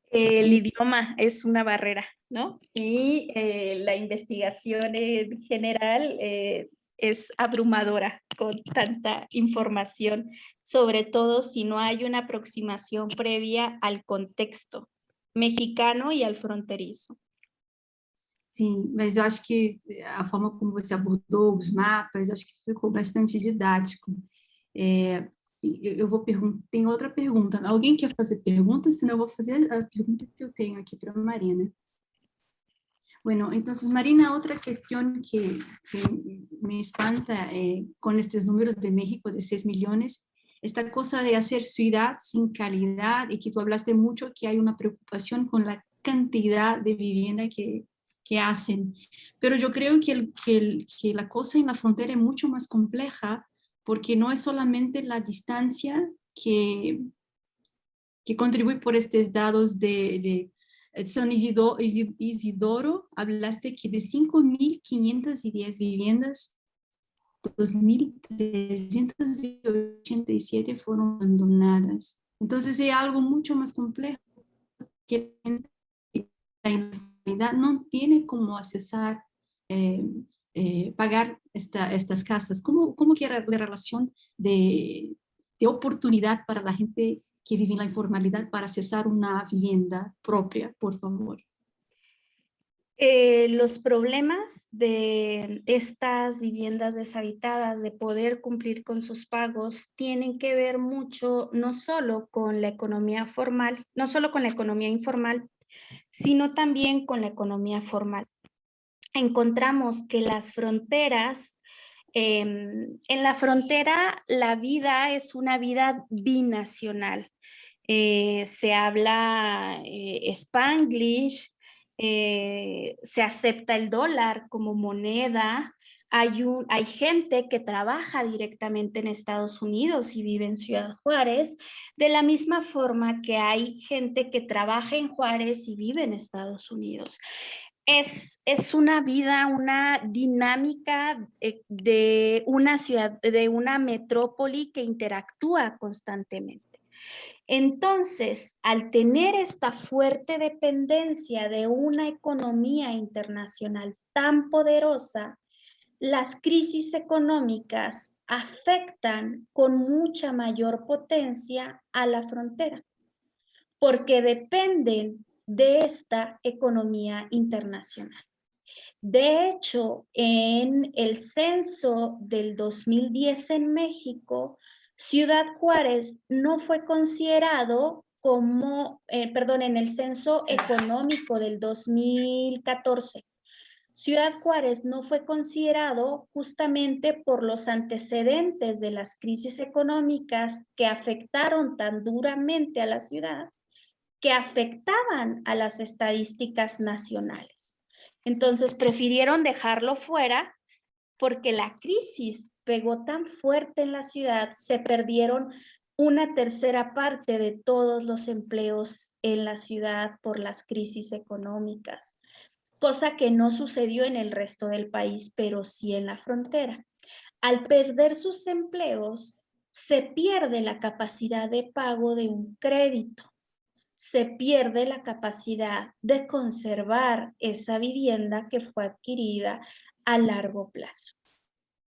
El idioma es una barrera, ¿no? Y la investigación en general es abrumadora con tanta información, sobre todo si no hay una aproximación previa al contexto mexicano y al fronterizo. Sim, mas eu acho que a forma como você abordou os mapas, acho que ficou bastante didático. Eu vou perguntar, tem outra pergunta. Alguém quer fazer pergunta? Senão eu vou fazer a pergunta que eu tenho aqui para a Marina. Bueno, entonces, Marina, otra cuestión que me espanta con estos números de México de 6 millones, esta cosa de hacer ciudad sin calidad, y que tú hablaste mucho que hay una preocupación con la cantidad de vivienda que hacen. Pero yo creo que la cosa en la frontera es mucho más compleja, porque no es solamente la distancia que contribuye por estos dados de San Isidoro, hablaste que de 5.510 viviendas, 2.387 fueron abandonadas. Entonces es algo mucho más complejo, que la realidad no tiene cómo accesar, pagar estas casas. ¿Cómo que era la relación de oportunidad para la gente que vive en la informalidad para accesar una vivienda propia, por favor? Los problemas de estas viviendas deshabitadas, de poder cumplir con sus pagos, tienen que ver mucho no solo con la economía formal, no solo con la economía informal, sino también con la economía formal. Encontramos que las fronteras, en la frontera la vida es una vida binacional. Se habla Spanglish, se acepta el dólar como moneda. Hay gente que trabaja directamente en Estados Unidos y vive en Ciudad Juárez, de la misma forma que hay gente que trabaja en Juárez y vive en Estados Unidos. Es una vida, una dinámica de una ciudad, de una metrópoli que interactúa constantemente. Entonces, al tener esta fuerte dependencia de una economía internacional tan poderosa, las crisis económicas afectan con mucha mayor potencia a la frontera, porque dependen de esta economía internacional. De hecho, en el censo del 2010 en México, Ciudad Juárez no fue considerado como, en el censo económico del 2014, Ciudad Juárez no fue considerado justamente por los antecedentes de las crisis económicas que afectaron tan duramente a la ciudad, que afectaban a las estadísticas nacionales. Entonces prefirieron dejarlo fuera porque la crisis pegó tan fuerte en la ciudad, se perdieron una tercera parte de todos los empleos en la ciudad por las crisis económicas, cosa que no sucedió en el resto del país, pero sí en la frontera. Al perder sus empleos, se pierde la capacidad de pago de un crédito. Se pierde la capacidad de conservar esa vivienda que fue adquirida a largo plazo.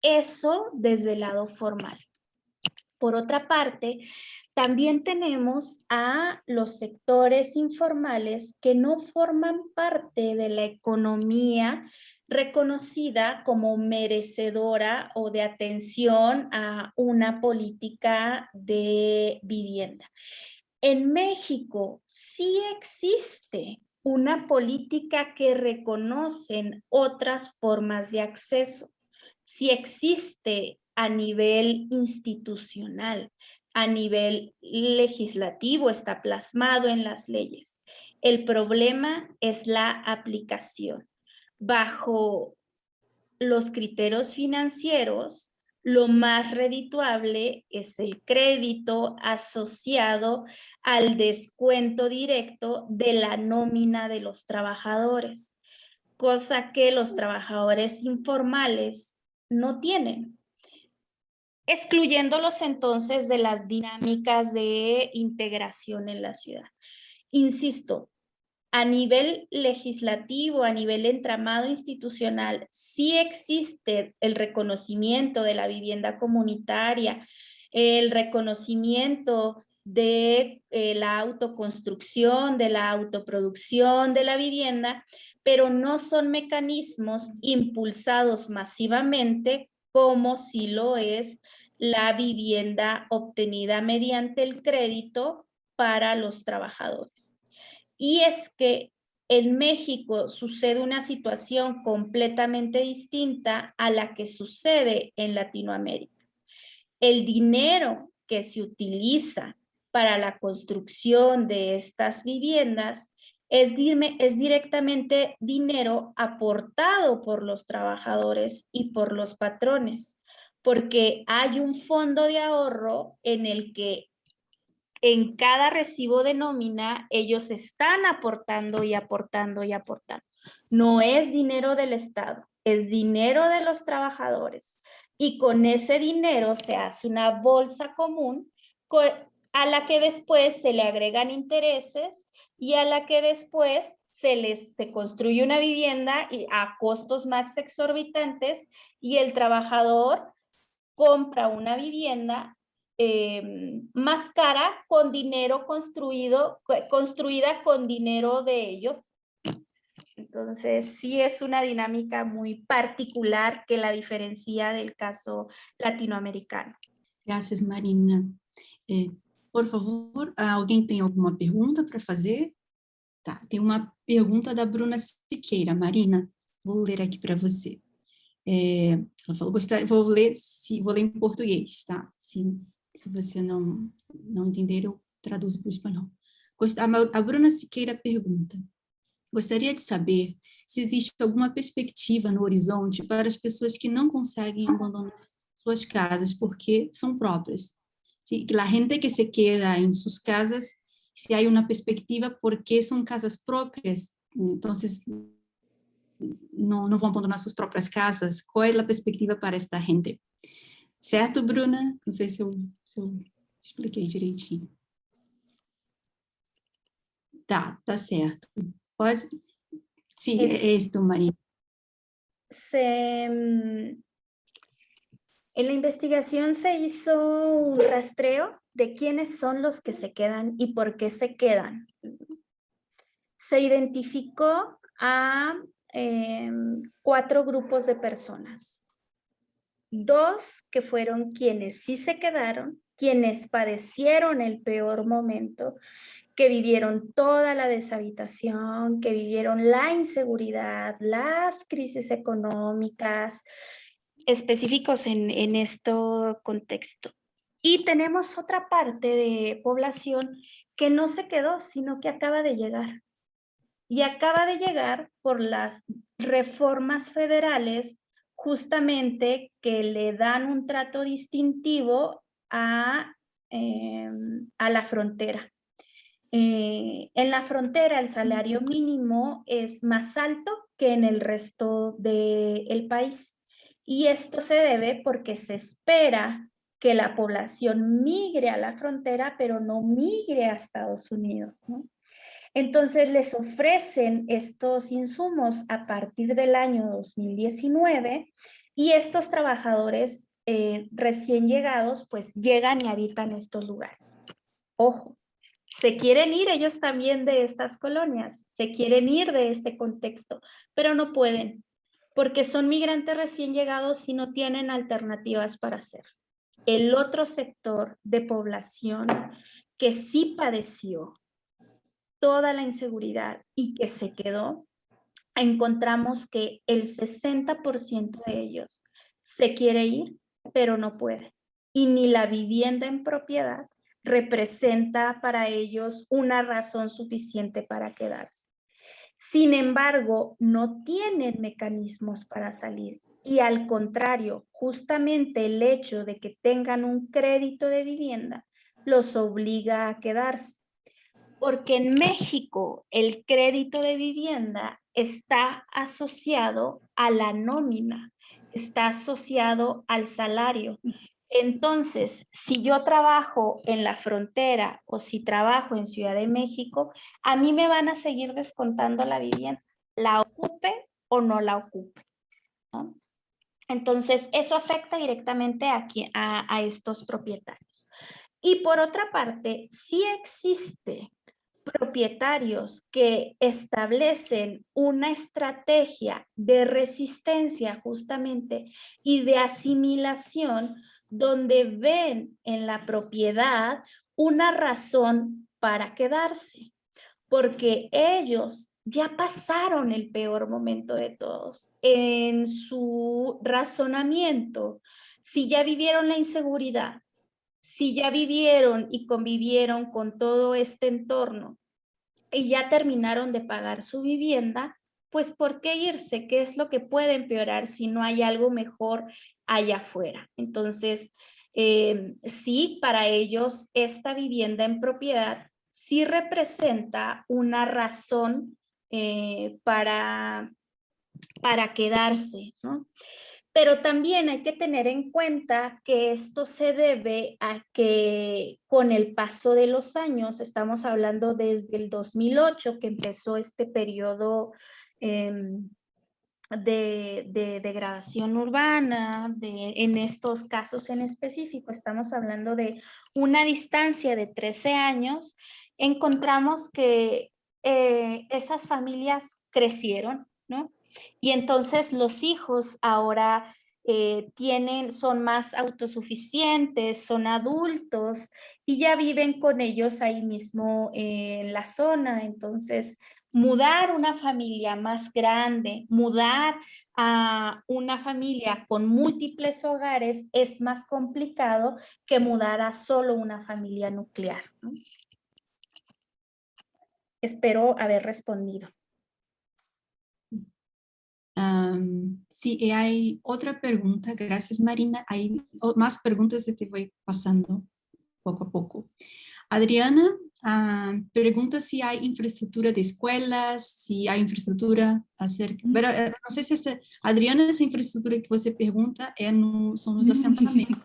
Eso desde el lado formal. Por otra parte, también tenemos a los sectores informales que no forman parte de la economía reconocida como merecedora o de atención a una política de vivienda. En México sí existe una política que reconocen otras formas de acceso. Sí existe a nivel institucional, a nivel legislativo, está plasmado en las leyes. El problema es la aplicación. Bajo los criterios financieros, lo más redituable es el crédito asociado al descuento directo de la nómina de los trabajadores, cosa que los trabajadores informales no tienen, excluyéndolos entonces de las dinámicas de integración en la ciudad. Insisto, a nivel legislativo, a nivel entramado institucional, sí existe el reconocimiento de la vivienda comunitaria, el reconocimiento de la autoconstrucción, de la autoproducción de la vivienda, pero no son mecanismos impulsados masivamente como si lo es la vivienda obtenida mediante el crédito para los trabajadores. Y es que en México sucede una situación completamente distinta a la que sucede en Latinoamérica. El dinero que se utiliza para la construcción de estas viviendas es directamente dinero aportado por los trabajadores y por los patrones, porque hay un fondo de ahorro en el que en cada recibo de nómina ellos están aportando y aportando y aportando. No es dinero del Estado, es dinero de los trabajadores. Y con ese dinero se hace una bolsa común a la que después se le agregan intereses y a la que después se construye una vivienda y a costos más exorbitantes y el trabajador compra una vivienda más cara con dinero construida con dinero de ellos. Entonces, sí es una dinámica muy particular que la diferencia del caso latinoamericano. Graças, Marina. Por favor, alguém tem alguma pergunta para fazer? Tá, tem uma pergunta da Bruna Siqueira. Marina, vou ler aqui para você. Ela falou, vou ler em português, tá? Se você não entender, eu traduzo para o espanhol. A Bruna Siqueira pergunta, gostaria de saber se existe alguma perspectiva no horizonte para as pessoas que não conseguem abandonar suas casas porque são próprias. Que a gente que se queda em suas casas, se há uma perspectiva porque são casas próprias, então não vão abandonar suas próprias casas. Qual é a perspectiva para esta gente? Certo, Bruna? Não sei se eu expliquei direitinho. Tá certo. Pode? Sim, é isso, Maria. En la investigación se hizo un rastreo de quiénes son los que se quedan y por qué se quedan. Se identificó a 4 grupos de personas. 2 que fueron quienes sí se quedaron, quienes padecieron el peor momento, que vivieron toda la deshabitación, que vivieron la inseguridad, las crisis económicas, específicos en este contexto. Y tenemos otra parte de población que no se quedó, sino que acaba de llegar. Y acaba de llegar por las reformas federales justamente que le dan un trato distintivo a la frontera. En la frontera el salario mínimo es más alto que en el resto del país. Y esto se debe porque se espera que la población migre a la frontera, pero no migre a Estados Unidos, ¿no? Entonces les ofrecen estos insumos a partir del año 2019 y estos trabajadores recién llegados pues llegan y habitan estos lugares. Ojo, se quieren ir ellos también de estas colonias, se quieren ir de este contexto, pero no pueden porque son migrantes recién llegados y no tienen alternativas para hacerlo. El otro sector de población que sí padeció toda la inseguridad y que se quedó, encontramos que el 60% de ellos se quiere ir, pero no puede. Y ni la vivienda en propiedad representa para ellos una razón suficiente para quedarse. Sin embargo, no tienen mecanismos para salir. Y al contrario, justamente el hecho de que tengan un crédito de vivienda los obliga a quedarse. Porque en México el crédito de vivienda está asociado a la nómina, está asociado al salario. Entonces, si yo trabajo en la frontera o si trabajo en Ciudad de México, a mí me van a seguir descontando la vivienda, la ocupe o no la ocupe, ¿no? Entonces, eso afecta directamente a estos propietarios. Y por otra parte, sí existe propietarios que establecen una estrategia de resistencia justamente y de asimilación donde ven en la propiedad una razón para quedarse, porque ellos ya pasaron el peor momento de todos. En su razonamiento, si ya vivieron la inseguridad, si ya vivieron y convivieron con todo este entorno y ya terminaron de pagar su vivienda, pues ¿por qué irse? ¿Qué es lo que puede empeorar si no hay algo mejor allá afuera? Entonces, sí, para ellos esta vivienda en propiedad sí representa una razón para quedarse, ¿no? Pero también hay que tener en cuenta que esto se debe a que con el paso de los años, estamos hablando desde el 2008 que empezó este periodo de degradación urbana, en estos casos en específico, estamos hablando de una distancia de 13 años, encontramos que esas familias crecieron, ¿no? Y entonces los hijos ahora son más autosuficientes, son adultos y ya viven con ellos ahí mismo en la zona. Entonces, mudar una familia más grande, mudar a una familia con múltiples hogares es más complicado que mudar a solo una familia nuclear, ¿no? Espero haber respondido. Sí, y hay otra pregunta. Gracias, Marina. Hay más preguntas que te voy pasando poco a poco. Adriana pregunta si hay infraestructura de escuelas, si hay infraestructura acerca... Pero no sé si Adriana, essa infraestrutura que você pergunta são nos assentamentos.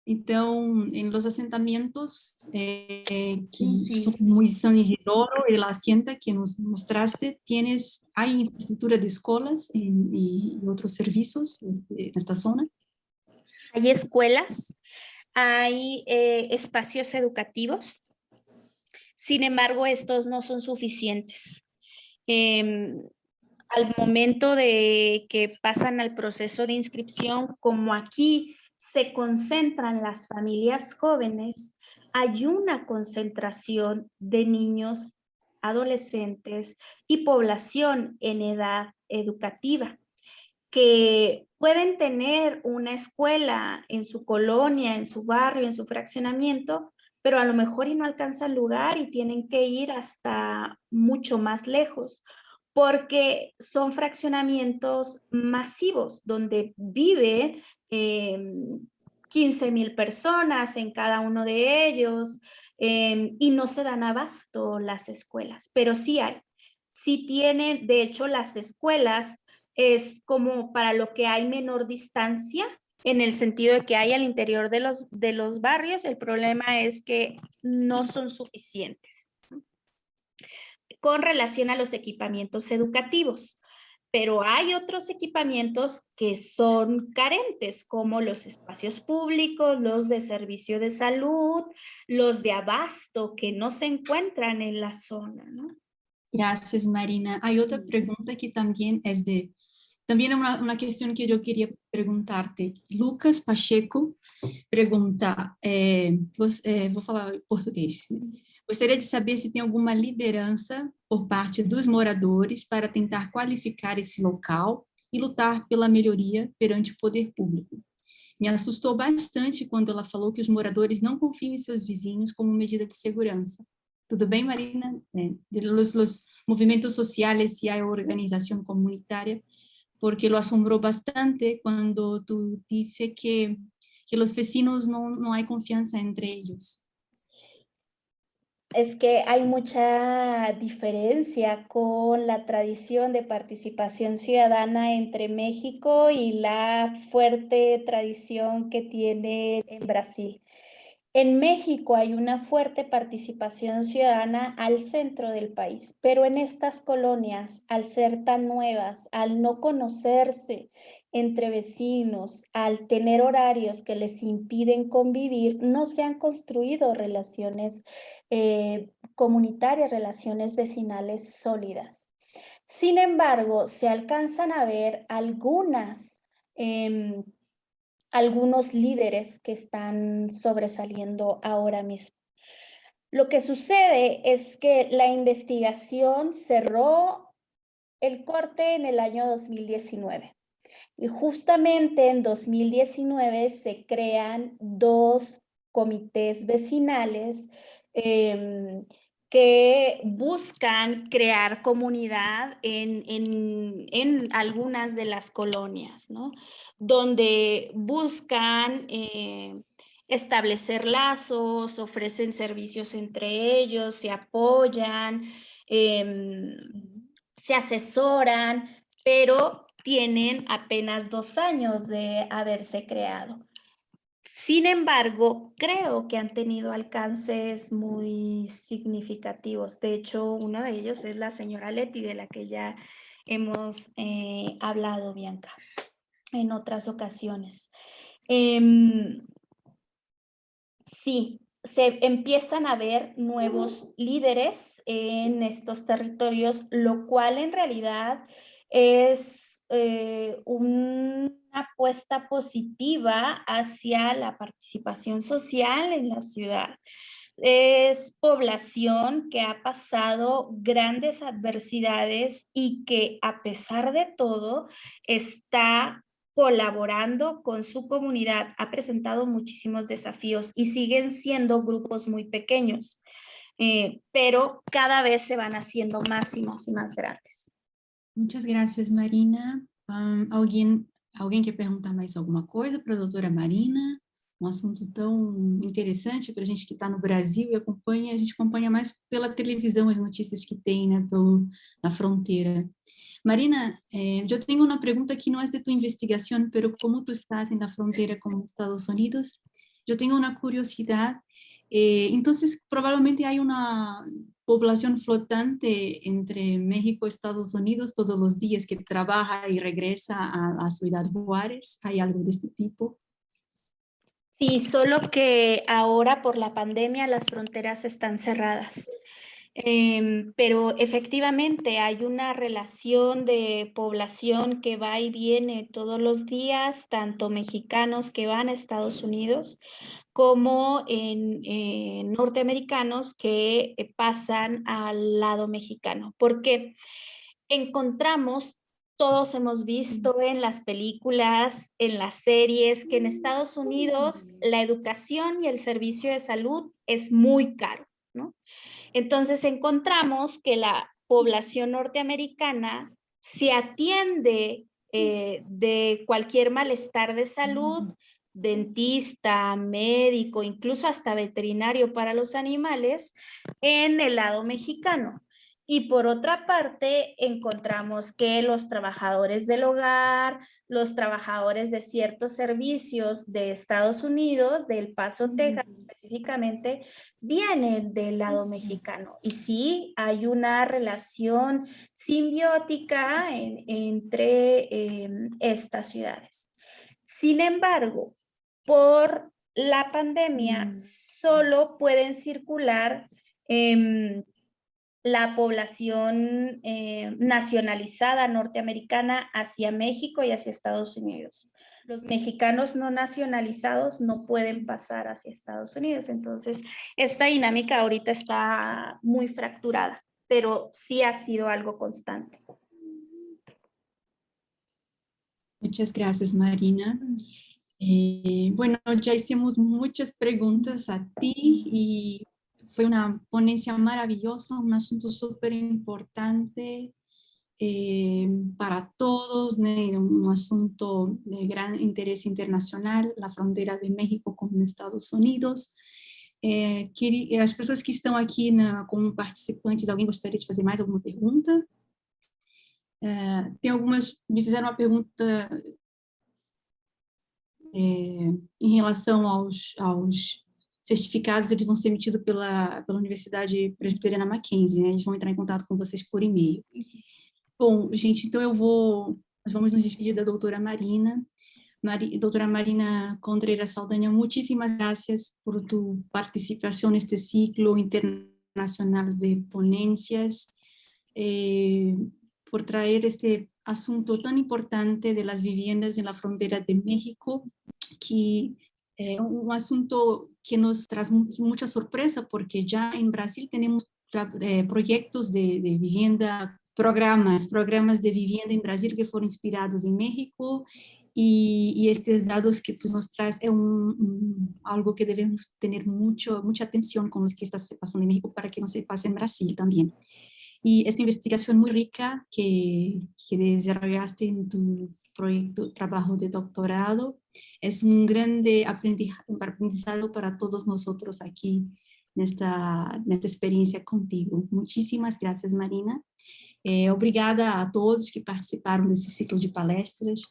Então, em los assentamentos que Sí. son muy San Isidoro y la Hacienda que nos mostraste, hay infraestructura de escuelas y otros servicios en esta zona. Hay escuelas, hay espacios educativos, sin embargo, estos no son suficientes. Al momento de que pasan al proceso de inscripción, como aquí se concentran las familias jóvenes, hay una concentración de niños, adolescentes y población en edad educativa que pueden tener una escuela en su colonia, en su barrio, en su fraccionamiento, pero a lo mejor y no alcanzan lugar y tienen que ir hasta mucho más lejos, porque son fraccionamientos masivos donde vive 15,000 personas en cada uno de ellos y no se dan abasto las escuelas, pero sí hay. Sí tienen, de hecho, las escuelas es como para lo que hay menor distancia, en el sentido de que hay al interior de los barrios, el problema es que no son suficientes con relación a los equipamientos educativos. Pero hay otros equipamientos que son carentes, como los espacios públicos, los de servicio de salud, los de abasto, que no se encuentran en la zona, ¿no? Gracias, Marina. Hay otra pregunta que también es de, también una cuestión que yo quería preguntarte. Lucas Pacheco pergunta, vou falar em português. Gostaria de saber se tem alguma liderança por parte dos moradores para tentar qualificar esse local e lutar pela melhoria perante o poder público. Me assustou bastante quando ela falou que os moradores não confiam em seus vizinhos como medida de segurança. Tudo bem, Marina? De los movimentos sociales y a organización comunitaria, porque lo asombró bastante cuando tú dices que los vecinos no hay confianza entre ellos. Es que hay mucha diferencia con la tradición de participación ciudadana entre México y la fuerte tradición que tiene en Brasil. En México hay una fuerte participación ciudadana al centro del país, pero en estas colonias, al ser tan nuevas, al no conocerse entre vecinos, al tener horarios que les impiden convivir, no se han construido relaciones comunitarias, relaciones vecinales sólidas. Sin embargo, se alcanzan a ver algunos líderes que están sobresaliendo ahora mismo. Lo que sucede es que la investigación cerró el corte en el año 2019 y justamente en 2019 se crean dos comités vecinales que buscan crear comunidad en algunas de las colonias, ¿no? Donde buscan establecer lazos, ofrecen servicios entre ellos, se apoyan, se asesoran, pero tienen apenas 2 años de haberse creado. Sin embargo, creo que han tenido alcances muy significativos. De hecho, uno de ellos es la señora Leti, de la que ya hemos hablado, Bianca, en otras ocasiones. Sí, se empiezan a ver nuevos líderes en estos territorios, lo cual en realidad es una apuesta positiva hacia la participación social en la ciudad. Es población que ha pasado grandes adversidades y que a pesar de todo está colaborando con su comunidad, ha presentado muchísimos desafíos y siguen siendo grupos muy pequeños, pero cada vez se van haciendo más y más y más grandes. Muchas gracias, Marina. Alguém quer perguntar mais alguma coisa para a doutora Marina? Um assunto tão interessante para a gente que está no Brasil e acompanha, a gente acompanha mais pela televisão as notícias que tem, né, na fronteira. Marina, eu tenho uma pergunta que não é de tua investigação, mas como tu estás na fronteira com os Estados Unidos, eu tenho uma curiosidade. Entonces, probablemente hay una población flotante entre México y Estados Unidos todos los días que trabaja y regresa a la Ciudad Juárez. ¿Hay algo de este tipo? Sí, solo que ahora por la pandemia las fronteras están cerradas. Pero efectivamente hay una relación de población que va y viene todos los días, tanto mexicanos que van a Estados Unidos como en norteamericanos que pasan al lado mexicano. Porque encontramos, todos hemos visto en las películas, en las series, que en Estados Unidos la educación y el servicio de salud es muy caro, ¿no? Entonces encontramos que la población norteamericana se atiende de cualquier malestar de salud, dentista, médico, incluso hasta veterinario para los animales, en el lado mexicano. Y por otra parte, encontramos que los trabajadores del hogar, los trabajadores de ciertos servicios de Estados Unidos, de El Paso, Texas específicamente, vienen del lado mexicano. Y sí, hay una relación simbiótica entre estas ciudades. Sin embargo, por la pandemia, solo pueden circular la población nacionalizada norteamericana hacia México y hacia Estados Unidos. Los mexicanos no nacionalizados no pueden pasar hacia Estados Unidos. Entonces, esta dinámica ahorita está muy fracturada, pero sí ha sido algo constante. Muchas gracias, Marina. Bueno, ya hicimos muchas preguntas a ti y fue una ponencia maravillosa, un asunto súper importante para todos, un asunto de gran interés internacional, la frontera de México con Estados Unidos. As pessoas que estão aqui como participantes, alguém gostaria de fazer mais alguma pergunta? Tem algumas, me fizeram uma pergunta em relação aos certificados, eles vão ser emitidos pela Universidade Presbiteriana Mackenzie, né? Eles vão entrar em contato com vocês por e-mail. Bom, gente, então nós vamos nos despedir da doutora Marina. Doutora Marina Contreras Saldaña, muchísimas gracias por tu participación en este ciclo internacional de ponencias, por traer este asunto tan importante de las viviendas en la frontera de México, que un asunto que nos trae mucha sorpresa, porque ya en Brasil tenemos proyectos de vivienda, programas de vivienda en Brasil que fueron inspirados en México, y estos datos que tú nos traes es algo que debemos tener mucha atención con los que está pasando en México para que no se pase en Brasil también. Y esta investigación muy rica que desarrollaste en tu proyecto, trabajo de doctorado, es un grande aprendizaje para todos nosotros aquí en esta experiencia contigo. Muchísimas gracias, Marina. Obrigada a todos que participaram desse ciclo de palestras.